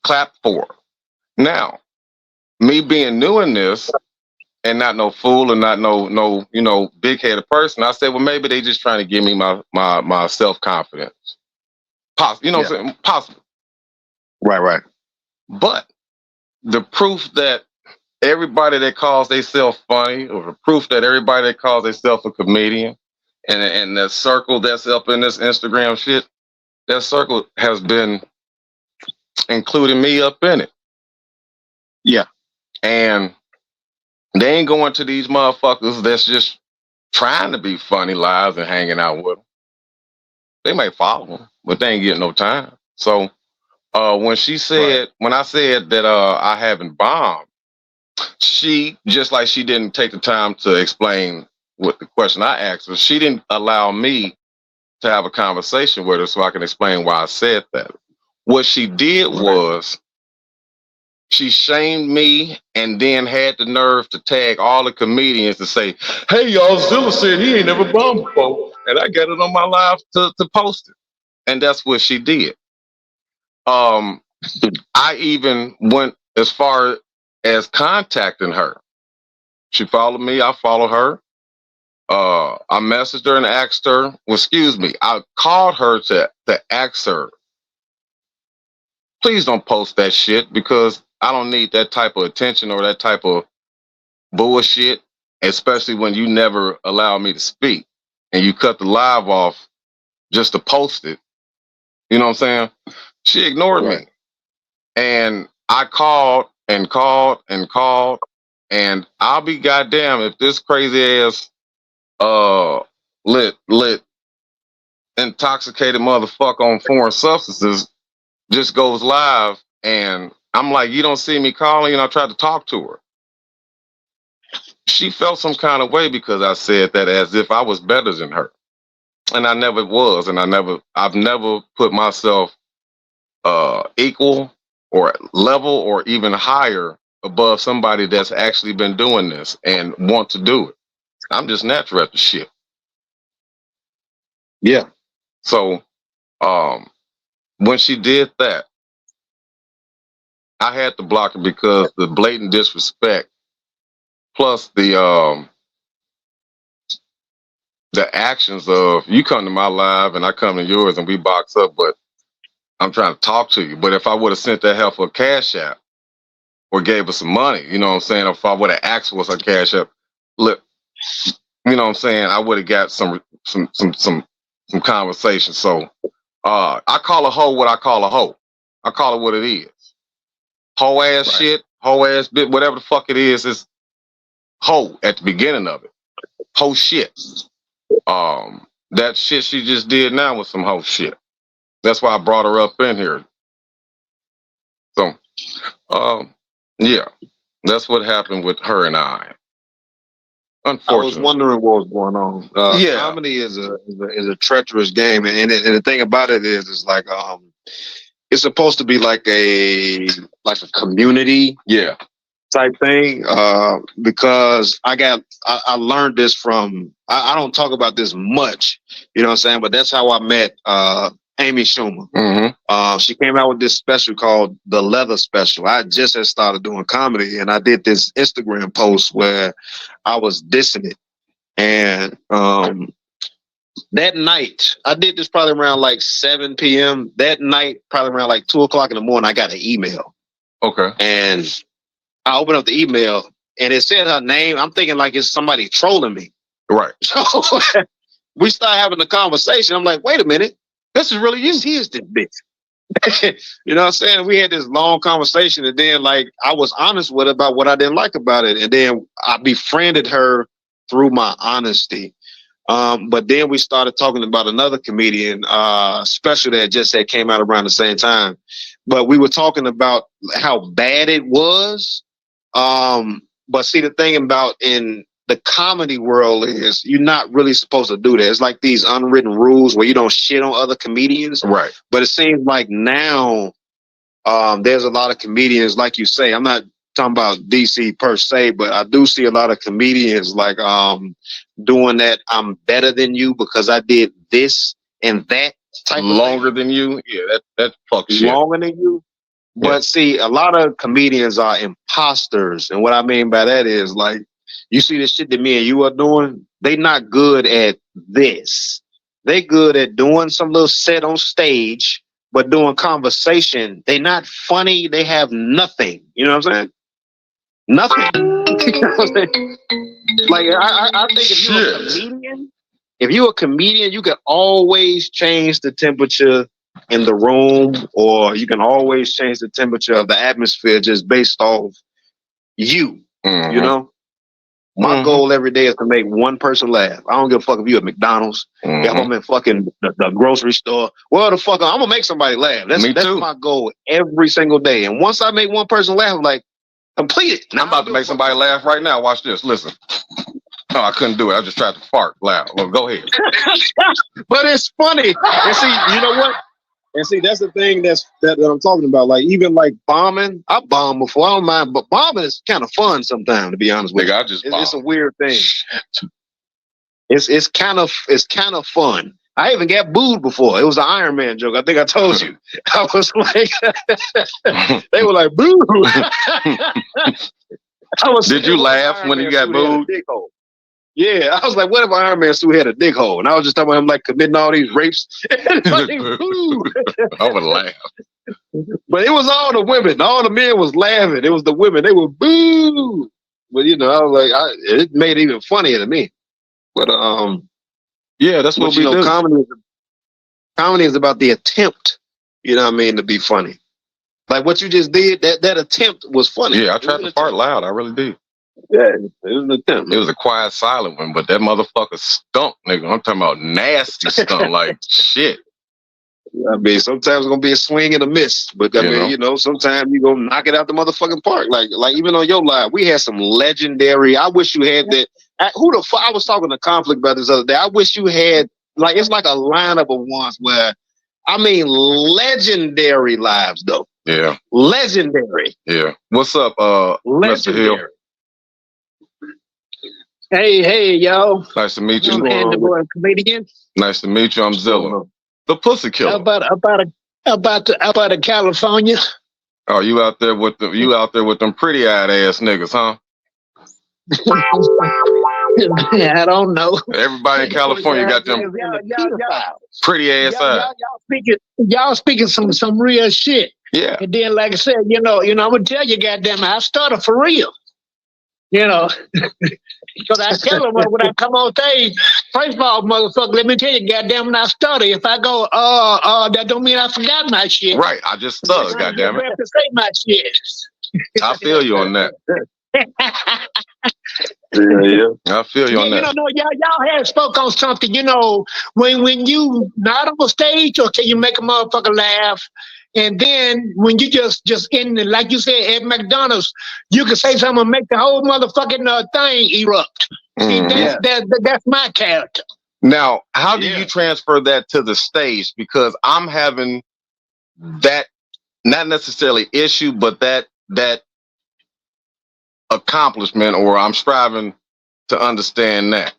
clapped for. Now, me being new in this and not no fool and not no big headed person, I said, well, maybe they just trying to give me my self confidence. You know what I'm saying? Possible. Right. But the proof that everybody that calls themselves funny, or the proof that everybody that calls themselves a comedian, and that circle that's up in this Instagram shit, that circle has been including me up in it. Yeah. And they ain't going to these motherfuckers that's just trying to be funny lives and hanging out with them. They may follow them, but they ain't getting no time. So when I said that I haven't bombed, she, just like she didn't take the time to explain what the question I asked her, she didn't allow me to have a conversation with her so I can explain why I said that. What she did was she shamed me and then had the nerve to tag all the comedians to say, hey, y'all, Zilla said he ain't never bombed before. And I got it on my live to post it. And that's what she did. I even went as far as contacting her. She followed me. I followed her. I messaged her and asked her, I called her to ask her, please don't post that shit because I don't need that type of attention or that type of bullshit, especially when you never allow me to speak and you cut the live off just to post it. You know what I'm saying? She ignored me. And I called and called and called, and I'll be goddamn if this crazy ass lit intoxicated motherfucker on foreign substances just goes live, and I'm like, you don't see me calling, and I tried to talk to her. She felt some kind of way because I said that as if I was better than her. And I never was, and I've never put myself equal or level or even higher above somebody that's actually been doing this and want to do it. I'm just natural at the shit. Yeah. So when she did that, I had to block her because the blatant disrespect plus the actions of you come to my live and I come to yours and we box up, but I'm trying to talk to you. But if I would have sent that heifer a cash app or gave her some money, you know what I'm saying? If I would have asked for some cash app, look, you know what I'm saying? I would have got some conversation. So I call a hoe what I call a hoe. I call it what it is. Hoe ass shit, hoe ass bit, whatever the fuck it is hoe at the beginning of it. Hoe shit. That shit she just did now was some hoe shit. That's why I brought her up in here. So, yeah, that's what happened with her and I. Unfortunately, I was wondering what was going on. Comedy is a treacherous game, and the thing about it is like it's supposed to be like a community type thing. Because I learned this from I don't talk about this much, you know what I'm saying? But that's how I met Amy Schumer. Mm-hmm. She came out with this special called The Leather Special. I just had started doing comedy, and I did this Instagram post where I was dissing it. And that night, I did this probably around like 7 p.m. That night, probably around like 2 o'clock in the morning, I got an email. Okay. And I opened up the email, and it said her name. I'm thinking like it's somebody trolling me. Right. So we start having a conversation. I'm like, wait a minute. This is really you. He is this bitch. You know what I'm saying? We had this long conversation, and then like I was honest with her about what I didn't like about it, and then I befriended her through my honesty. But then we started talking about another comedian special that just had came out around the same time. But we were talking about how bad it was. But see, the thing about in the comedy world is you're not really supposed to do that. It's like these unwritten rules where you don't shit on other comedians. Right. But it seems like now there's a lot of comedians, like you say, I'm not talking about DC per se, but I do see a lot of comedians like doing that. I'm better than you because I did this and that type longer of than you. Yeah, that fuck shit. Longer than you. Yeah. But see, a lot of comedians are imposters. And what I mean by that is like, you see the shit that me and you are doing, they not good at this. They good at doing some little set on stage, but doing conversation. They not funny. They have nothing. You know what I'm saying? Nothing. You know what I'm saying? Like I think if you're a comedian, you can always change the temperature in the room, or you can always change the temperature of the atmosphere just based off you. Mm-hmm. You know? My goal every day is to make one person laugh. I don't give a fuck if you at McDonald's, if I'm in fucking the grocery store. Well, the fuck, I'm gonna make somebody laugh. That's my goal every single day. And once I make one person laugh, I'm like, complete it. And I'm about to make somebody laugh right now. Watch this. Listen. No, I couldn't do it. I just tried to fart loud. Well, go ahead. But it's funny. And see, you know what? And see, that's the thing that I'm talking about. Like, even like bombing, I bombed before. I don't mind, but bombing is kind of fun sometimes, to be honest with you. It's a weird thing. It's kind of fun. I even got booed before. It was an Iron Man joke. I think I told you. I was like, they were like, boo. Did you laugh when you got booed? Yeah, I was like, what if Iron Man suit had a dick hole? And I was just talking about him like committing all these rapes. I would laugh. But it was all the women. All the men was laughing. It was the women. They were boo. But you know, I was like, it made it even funnier to me. But yeah, that's what we do. Comedy is about the attempt. You know what I mean, to be funny. Like what you just did. That attempt was funny. Yeah, I tried to fart loud. I really did. Yeah, it was an attempt. It was a quiet, silent one, but that motherfucker stunk, nigga. I'm talking about nasty stunk, like shit. I mean, sometimes it's gonna be a swing and a miss, but I mean, you know, sometimes you gonna knock it out the motherfucking park. Like even on your live, we had some legendary. I wish you had that. Who the fuck? I was talking to Conflict about this other day. I wish you had like it's like a lineup of ones where, I mean, legendary lives though. Yeah, legendary. Yeah. What's up, Mr. Hill? Hey, y'all. Nice to meet you. I'm Andy Boy, comedian. Nice to meet you. I'm Zilla, the Pussy Killer. How about California? Oh, you out there with them pretty eyed ass niggas, huh? I don't know. Everybody in California got them pretty ass eyes. Y'all speaking some real shit. Yeah. And then, like I said, you know, I'm gonna tell you, goddamn, I started for real. You know, because I tell them when I come on stage, first of all, motherfucker, let me tell you, goddamn, when I started, if I go, that don't mean I forgot my shit. Right, I just stuck, goddamn it. I have to say my shit. I feel you on that. Yeah. I feel you on that. You know, y'all had spoke on something. You know, when you not on stage, okay, you make a motherfucker laugh. And then when you just in like you said at McDonald's, you can say something and make the whole motherfucking thing erupt. See, that's my character. Now, how do you transfer that to the stage? Because I'm having that not necessarily issue, but that accomplishment, or I'm striving to understand that.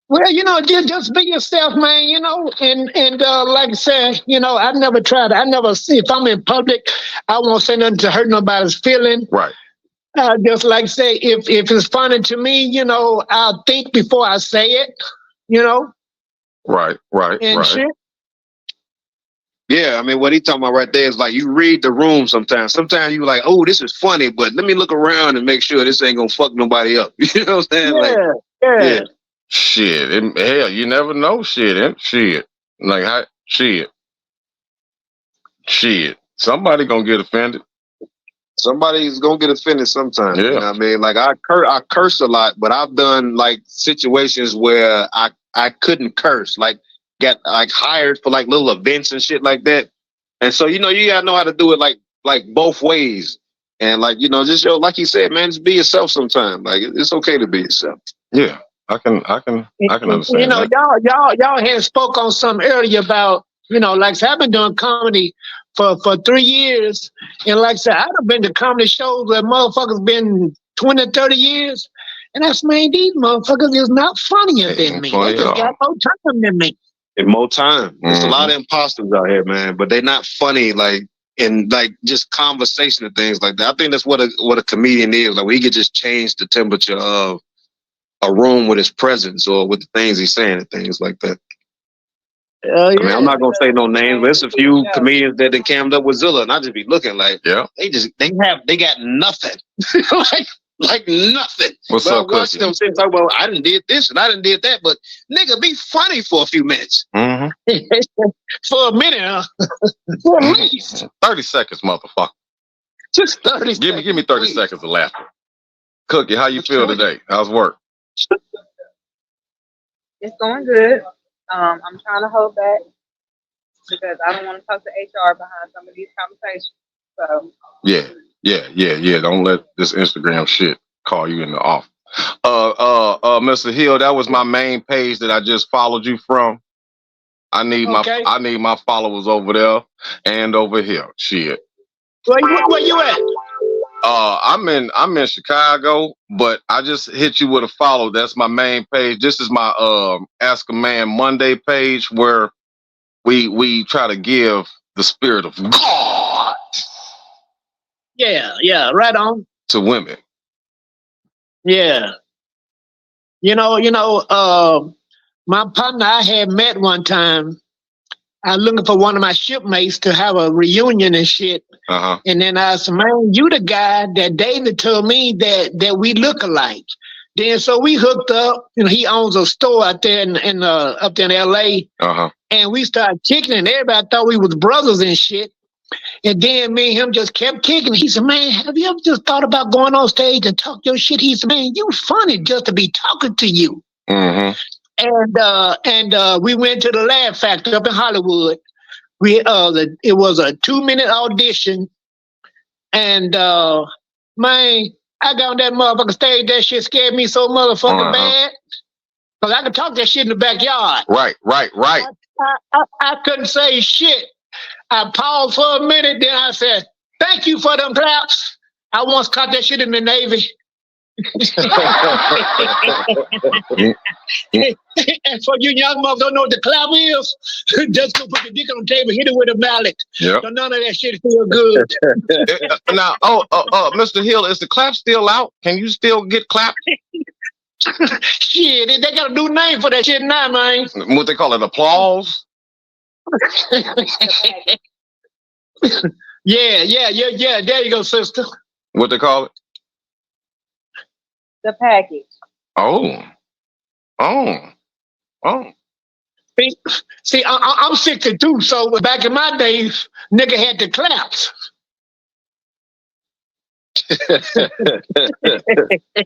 Well, just be yourself, man, and like I said, I never, if I'm in public, I won't say nothing to hurt nobody's feeling. Right. Just like say, if it's funny to me, I'll think before I say it, Right. and shit. Yeah, I mean, what he talking about right there is like you read the room sometimes. Sometimes you like, oh, this is funny, but let me look around and make sure this ain't gonna fuck nobody up. You know what I'm saying? Yeah. Shit, hell, you never know. Shit. Like, shit. Somebody gonna get offended. Somebody's gonna get offended sometime. Yeah. You know what I mean? Like I curse a lot, but I've done like situations where I couldn't curse, like got like hired for like little events and shit like that. And so you gotta know how to do it like both ways. And like, just like you said, man, just be yourself sometime. Like it's okay to be yourself. Yeah. I can understand. Y'all had spoke on something earlier about, like I said, I've been doing comedy for 3 years. And like I said, I'd have been to comedy shows where motherfuckers been 20, 30 years. And that's, man, these motherfuckers is not funnier than me. They just got more time than me. And more time. There's a lot of imposters out here, man, but they're not funny like in like just conversation and things like that. I think that's what a comedian is. Like, he could just change the temperature of a room with his presence or with the things he's saying and things like that. I mean, I'm not gonna say no names, but there's a few comedians that camed up with Zilla, and I just be looking like, they got nothing, like nothing. What's up, watch them say, talk about, I didn't did this and I didn't did that, but nigga, be funny for a few minutes. Mm-hmm. For a minute, huh? For at least 30 seconds, motherfucker. Just 30. Give me 30 seconds of laughter. Cookie, how you feel today? How's work? It's going good. I'm trying to hold back because I don't want to talk to HR behind some of these conversations. So Yeah. Don't let this Instagram shit call you in the office. Mr. Hill, that was my main page that I just followed you from. I need my followers over there and over here. Shit. Where you at? I'm in Chicago, but I just hit you with a follow. That's my main page. This is my Ask a Man Monday page where we try to give the spirit of God. Yeah, right on. To women. Yeah. My partner I had met one time. I was looking for one of my shipmates to have a reunion and shit. Uh-huh. And then I said, man, you the guy that David told me that we look alike. Then so we hooked up. He owns a store out there in up there in LA. Uh-huh. And we started kicking, and everybody thought we was brothers and shit. And then me and him just kept kicking. He said, man, have you ever just thought about going on stage and talk your shit? He said, man, you funny just to be talking to you. Mm-hmm. And we went to the Laugh Factory up in Hollywood. It was a 2-minute audition, and man, I got on that motherfucking stage. That shit scared me so motherfucking bad, cause I could talk that shit in the backyard. Right. I couldn't say shit. I paused for a minute, then I said, "Thank you for them claps." I once caught that shit in the Navy. And for you young motherfuckers don't know what the clap is, just go put your dick on the table, hit it with a mallet. Yep. So none of that shit feel good. Now, Mr. Hill, is the clap still out? Can you still get clapped? Shit, they got a new name for that shit now, man. What they call it, applause? Yeah. There you go, sister. What they call it? the package. Oh. See, I'm 62, so back in my days, nigga had the claps.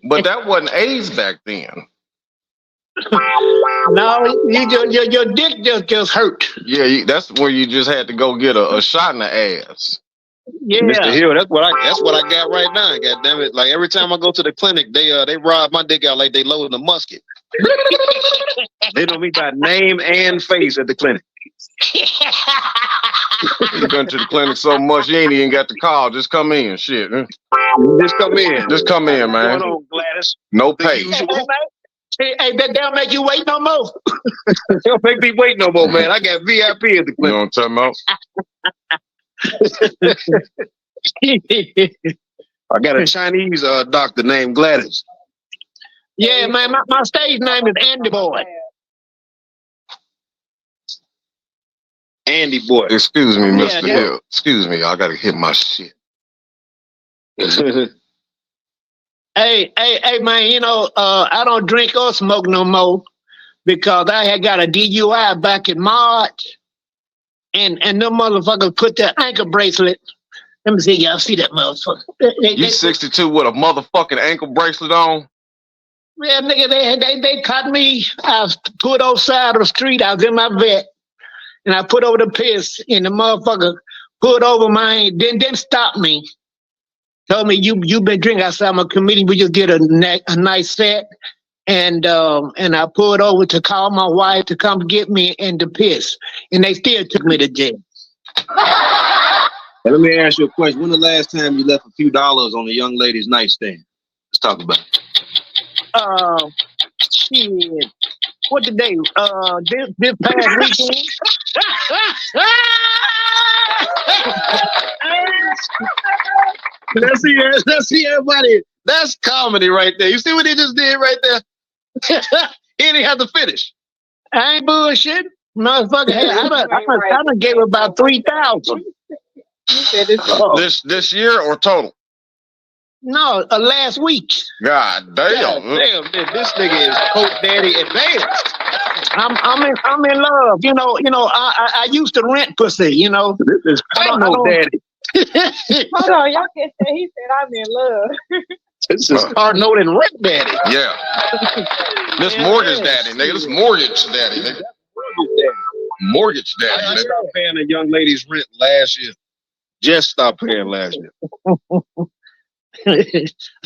But that wasn't AIDS back then. No, your dick just hurt. Yeah, that's where you just had to go get a shot in the ass. Yeah, Mr. Hill, that's what I got right now. God damn it! Like every time I go to the clinic, they rob my dick out like they loading a musket. They know me by name and face at the clinic. You been to the clinic so much, you ain't even got the call. Just come in, shit. Just come in. Just come in, man. What's going on, Gladys? No pay. Hey, that don't make you wait no more. Don't make me wait no more, man. I got VIP at the You clinic. know what I'm talking about? I got a Chinese doctor named Gladys. Yeah, man, my stage name is Andy Boy. Andy Boy. Excuse me, Yeah, Mr. Hill. Excuse me, I gotta hit my shit. Hey, man, you know, I don't drink or smoke no more because I had got a DUI back in March, and them motherfuckers put that ankle bracelet. Let me see, y'all see that motherfucker? You 62 with a motherfucking ankle bracelet on? Yeah, nigga, they caught me. I was put outside of the street. I was in my vet, and I put over the piss, and the motherfucker put over mine. Didn't stop me. Told me you been drinking. I said I'm a comedian. We just did a nice set, and I pulled over to call my wife to come get me and to piss, and they still took me to jail. Hey, let me ask you a question. When the last time you left a few dollars on a young lady's nightstand? Let's talk about it. Shit. What the day? This past weekend. Let's see everybody. That's comedy right there. You see what he just did right there? He didn't have to finish. I ain't bullshit. Motherfucker, hey, I done gave about 3,000. This year or total? No, last week. God damn. Damn, man, this nigga is Coke Daddy advanced. I'm in love. You know. I used to rent pussy. You know. This is Coke Daddy. Hold on, y'all can say he said I'm in love. This is Cardinal and Rent Daddy. Yeah. This mortgage daddy, nigga. This mortgage daddy, nigga. Mortgage I daddy, nigga. stopped paying a young lady's rent last year. Just stopped paying last year.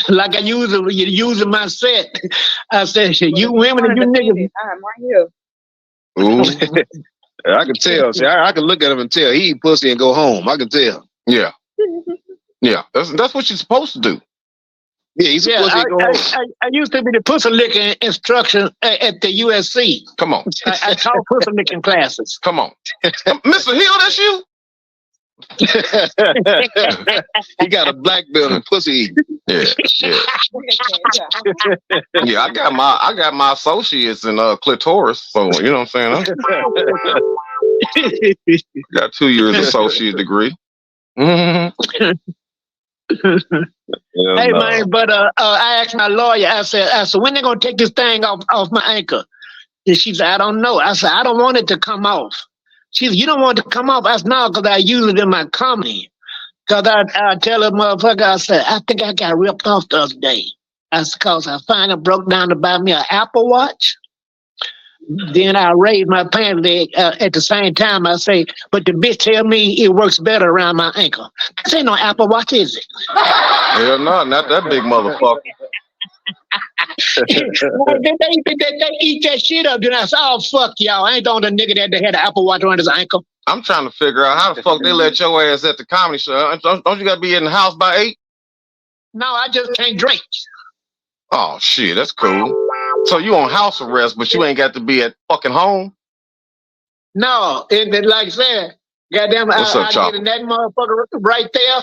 Like you using my set. I said, you women and you niggas. I'm right here. Ooh. I can tell. See, I can look at him and tell he eat pussy and go home. I can tell. Yeah. Yeah. That's what you're supposed to do. Yeah, he's a pussy and go home. I used to be the pussy licking instruction at the USC. Come on. I taught pussy licking classes. Come on. Mr. Hill, that's you? He got a black belt and pussy eating. Yeah. Yeah, I got my associates in clitoris, so you know what I'm saying? I got 2 years associate degree. Mm-hmm. Hey man, but I asked my lawyer, I said, when they gonna take this thing off my ankle? And she said, I don't know. I said, I don't want it to come off. She said, you don't want it to come off? I said, no, because I use it in my comedy. Because I tell a motherfucker, I said, I think I got ripped off the other day. That's because I finally broke down to buy me an Apple Watch. Then I raised my pants leg at the same time. I say, but the bitch tell me it works better around my ankle. This ain't no Apple Watch, is it? Hell no, not that big motherfucker. they eat that shit up. Then I said, oh, fuck y'all. I ain't the only nigga that had an Apple Watch around his ankle. I'm trying to figure out how the fuck they let your ass at the comedy show. Don't you got to be in the house by 8? No, I just can't drink. Oh, shit, that's cool. So you on house arrest, but you ain't got to be at fucking home? No, and like I said, goddamn, I get in that motherfucker right there.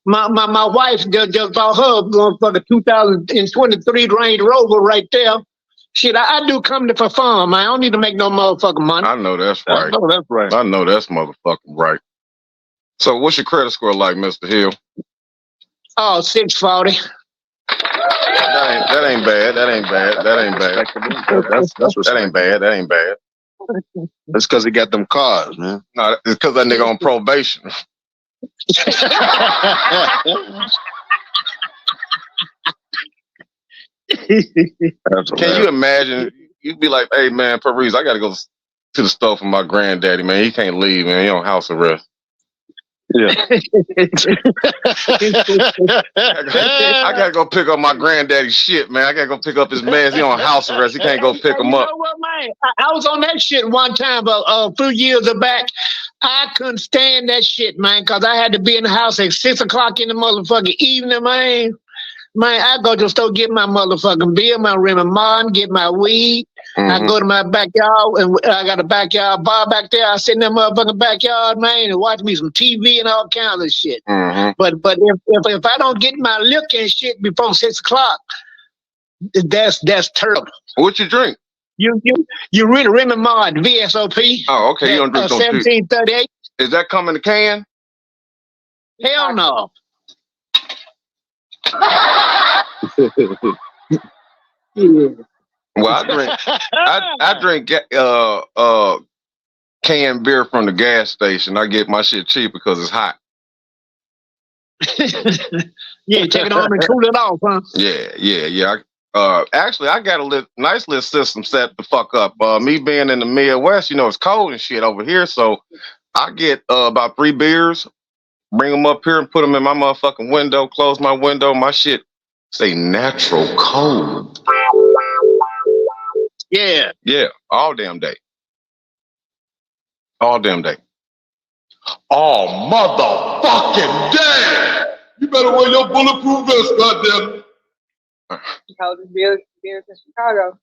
My wife just bought her motherfucker 2023 Range Rover right there. Shit, I do come to perform. I don't need to make no motherfucking money. I know that's right. I know that's right. I know that's motherfucking right. So what's your credit score like, Mr. Hill? Oh, 640. That ain't bad. That ain't bad. That ain't bad. That ain't bad. That ain't bad. That's because he got them cars, man. No, it's because that nigga on probation. Can you imagine? You'd be like, hey, man, Paris, I got to go to the store for my granddaddy, man. He can't leave, man. He on house arrest. Yeah. I gotta go pick up my granddaddy's shit, man. I gotta go pick up his mans. He on house arrest. He can't go pick him up. You know what, man? I was on that shit one time a few years back. I couldn't stand that shit, man, because I had to be in the house at 6 o'clock in the motherfucking evening, man. Man, I go to the store, get my motherfucking beer, my Remy Martin, get my weed. I go to my backyard, and I got a backyard bar back there. I sit in that motherfucking backyard, man, and watch me some TV and all kinds of shit. But if I don't get my liquor and shit before 6 o'clock, that's terrible. What you drink? You really Remy Martin, VSOP. Oh, okay. You don't drink 1738. Is that coming in a can? Hell no. Well, I drink canned beer from the gas station. I get my shit cheap because it's hot. Yeah, take it on and cool it off, huh? Yeah. Actually, I got a nice little system set the fuck up. Me being in the Midwest, it's cold and shit over here, so I get about 3 beers, bring them up here and put them in my motherfucking window, close my window, my shit stay natural cold. Yeah, all damn day. All motherfucking day. You better wear your bulletproof vest, goddamn. How the beers in Chicago.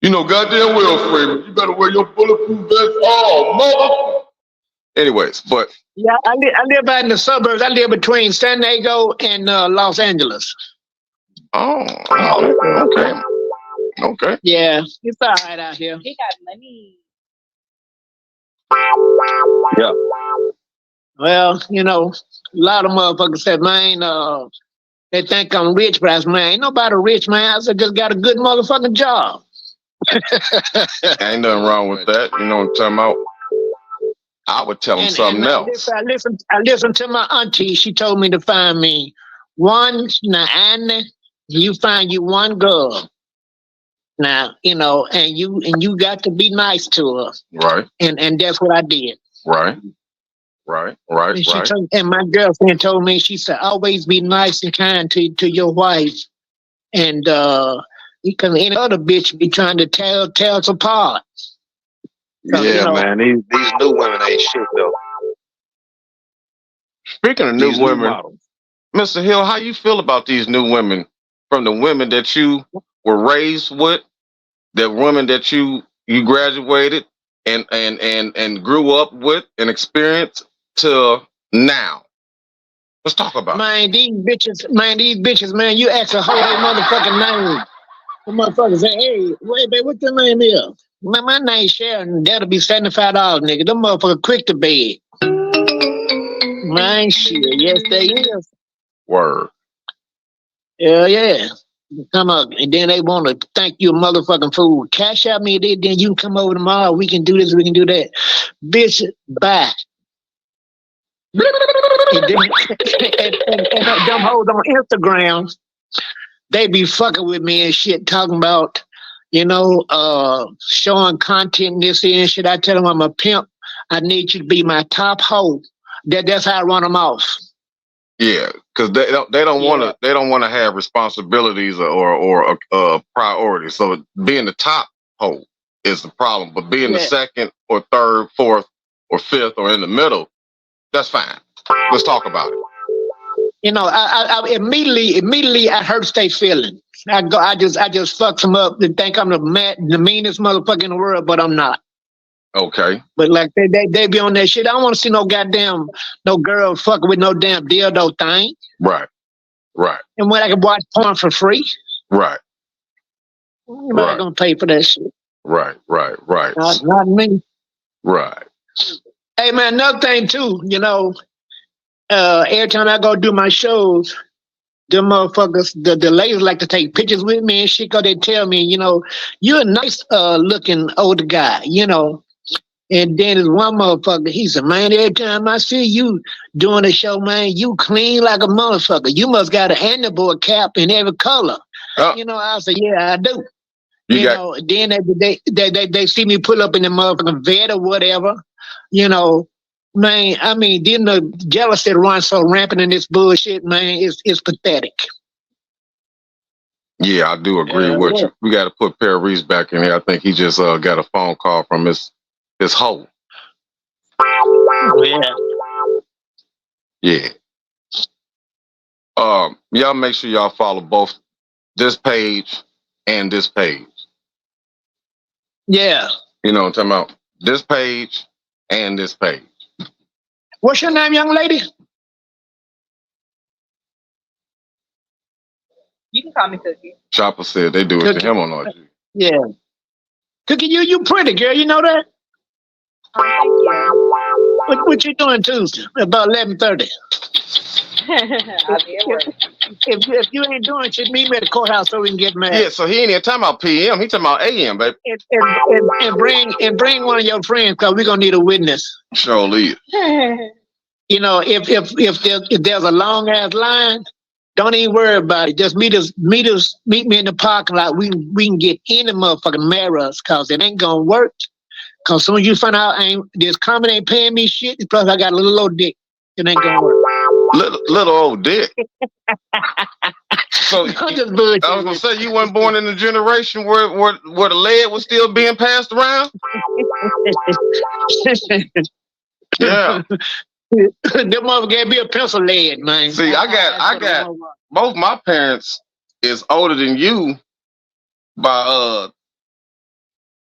Goddamn well, Freeman. You better wear your bulletproof vest. Oh, mother. Anyways, but yeah, I live out in the suburbs. I live between San Diego and Los Angeles. Oh, okay. Yeah, it's all right out here. He got money. Yeah. Well, a lot of motherfuckers said, man, they think I'm rich, but I said, man, ain't nobody rich, man. I said, just got a good motherfucking job. Ain't nothing wrong with that. You know what I'm talking about? I would tell him something else. I listened to my auntie. She told me to find me one. Now, Anna, you find you one girl. Now, and you got to be nice to her. Right. And that's what I did. Right. And my girlfriend told me, she said, always be nice and kind to your wife. And because any other bitch be trying to tear us apart. So, yeah, man. These new women ain't shit though. Speaking of new women, Mr. Hill, how you feel about these new women from the women that you were raised with, the women that you graduated and grew up with and experienced to now? Let's talk about it. These bitches, man, you ask a whole motherfucking name. The motherfucker say, hey, wait, babe, what your name is? My name Sharon, that'll be $75, nigga. Them motherfucker quick to bed. Man, shit, yes, they is. Word. Yeah. Come up, and then they want to thank you a motherfucking fool. Cash out me, then you can come over tomorrow. We can do this, we can do that. Bitch, bye. and them hoes on Instagram, they be fucking with me and shit, talking about, showing content, this and shit. I tell them I'm a pimp. I need you to be my top hoe. That's how I run them off. Yeah, because they don't want to have responsibilities or priorities. So being the top hoe is the problem, but being the second or third, fourth or fifth or in the middle, that's fine. Let's talk about it. I immediately I hurt their feelings. I just fuck them up and think I'm the meanest motherfucker in the world, but I'm not. Okay. But like they be on that shit. I don't want to see no girl fucking with no damn dildo thing. Right. And when I can watch porn for free. Right. Nobody gonna pay for that shit. Right. Not me. Right. Hey man, another thing too, every time I go do my shows, them motherfuckers, the ladies like to take pictures with me and shit, cause they tell me, you're a nice looking older guy, And then there's one motherfucker, he said, man, every time I see you doing a show, man, you clean like a motherfucker. You must got an Andy cap in every color. I said, yeah, I do. Then they see me pull up in the motherfucking vet or whatever, Man, I mean, then the jealousy runs so rampant in this bullshit, man, it's pathetic. Yeah, I do agree with you. We got to put Perry Reese back in here. I think he just got a phone call from his hoe. Yeah. Y'all make sure y'all follow both this page and this page. Yeah. You know what I'm talking about? This page and this page. What's your name, young lady? You can call me Cookie. Chopper said they do it Cookie. to him on RG. Yeah. Cookie, you pretty, girl. You know that? Thank you. What you doing Tuesday? About 11:30. I'll be at work. If you ain't doing shit, meet me at the courthouse so we can get mad. Yeah, so he ain't even talking about PM. He talking about AM, baby. And bring one of your friends because we're gonna need a witness. Surely is. You know, if there's a long ass line, don't even worry about it. Just meet me in the parking lot. We can get any motherfucking mirrors because it ain't gonna work. Cause soon as you find out this comment ain't paying me shit, plus I got a little old dick. It ain't gonna work. Little old dick. So I'm just bullshitting. I was gonna say you weren't born in the generation where the lead was still being passed around. Yeah. Them mother gave me a pencil lead, man. See, I got both my parents is older than you by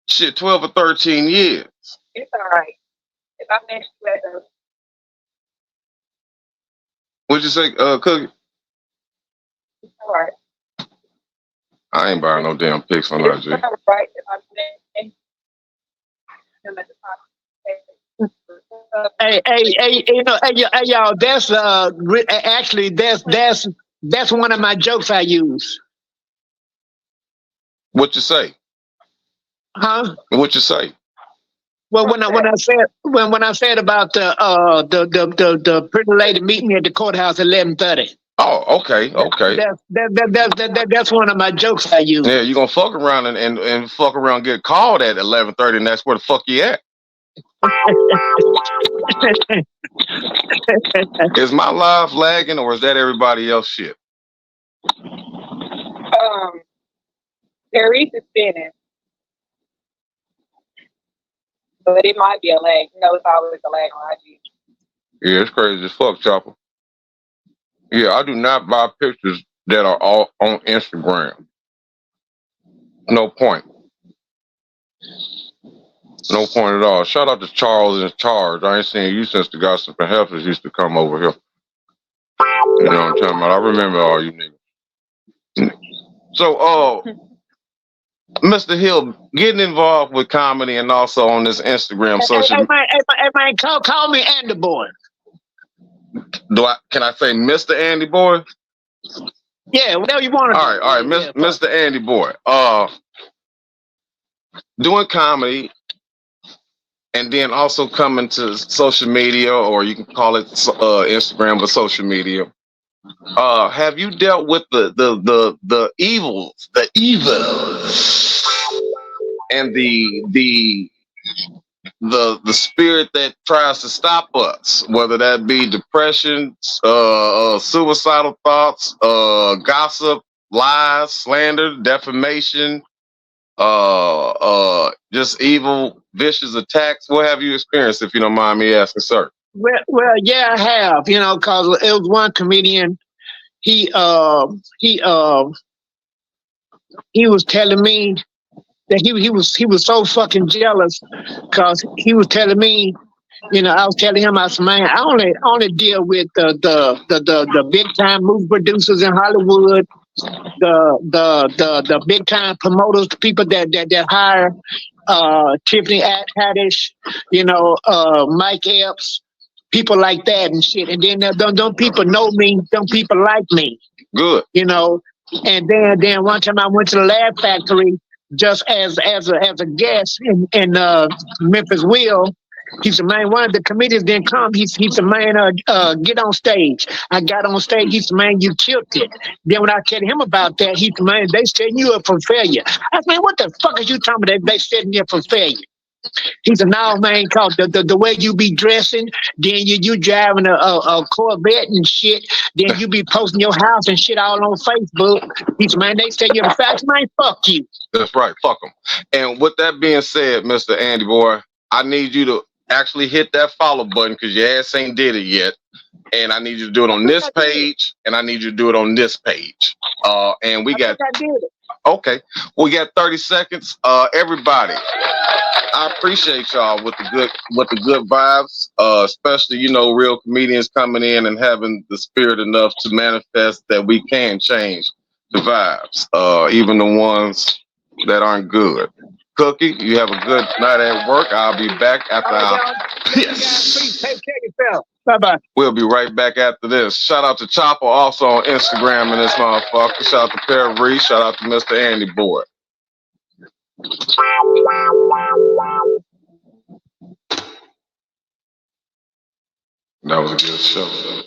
12 or 13 years. It's all right. If I finish that, What'd you say, Cookie? it's all right. I ain't buying no damn pics on It's IG. all right. If I finish them at the top. Hey, y'all. That's actually that's one of my jokes I use. What you say? Huh? What you say? Well, when I said about the pretty lady meeting me at the courthouse at 11:30. Oh, okay. That's one of my jokes I use. Yeah, you gonna fuck around and fuck around, get called at 11:30, and that's where the fuck you at. Is my live lagging or is that everybody else shit? Paris is spinning. But it might be a lag. You know, it's always a lag on IG. Yeah, it's crazy as fuck, Chopper. Yeah, I do not buy pictures that are all on Instagram. No point. No point at all. Shout out to Charles in charge. I ain't seen you since the Gossip and Heifers used to come over here. You know what I'm talking about? I remember all you niggas. So, Mr. Hill, getting involved with comedy and also on this Instagram social media. Hey, man, call me Andy Boy. Can I say Mr. Andy Boy? Yeah, whatever you want to do. All right, Mr. Andy Boy. Doing comedy and then also coming to social media, or you can call it Instagram, but social media. Have you dealt with the evils, and the spirit that tries to stop us, whether that be depression, suicidal thoughts, gossip, lies, slander, defamation, just evil, vicious attacks? What have you experienced, if you don't mind me asking, sir? Well, yeah, I have. You know, cause it was one comedian. He was telling me that he was so fucking jealous, cause he was telling me, you know, I was telling him, I said, man, I only deal with the big time movie producers in Hollywood, the big time promoters, the people that hire Tiffany Haddish, you know, Mike Epps, people like that and shit. And then don't people know me? Don't people like me? Good. You know. And then one time I went to the Laugh Factory just as a guest in Memphis Will. He said, man, one of the comedians didn't come. He said, man, get on stage. I got on stage. He said, man, you killed it. Then when I told him about that, he said, man, they setting you up for failure. I said, man, what the fuck are you talking about? They setting you up for failure. He said, "No, man, cause the way you be dressing, then you driving a Corvette and shit, then you be posting your house and shit all on Facebook." He said, "Man, they say you're the facts, man. Fuck you." That's right. Fuck them. And with that being said, Mr. Andy Boy, I need you to actually hit that follow button because your ass ain't did it yet. And I need you to do it on this page, and I need you to do it on this page. And we got. Okay, we got 30 seconds. Everybody, I appreciate y'all with the good vibes. Especially real comedians coming in and having the spirit enough to manifest that we can change the vibes, even the ones that aren't good. Cookie, you have a good night at work. I'll be back after Please take care of yourself. Bye-bye. We'll be right back after this. Shout out to Chopper also on Instagram and this motherfucker. Shout out to Perry. Shout out to Mr. Andy Boy. That was a good show.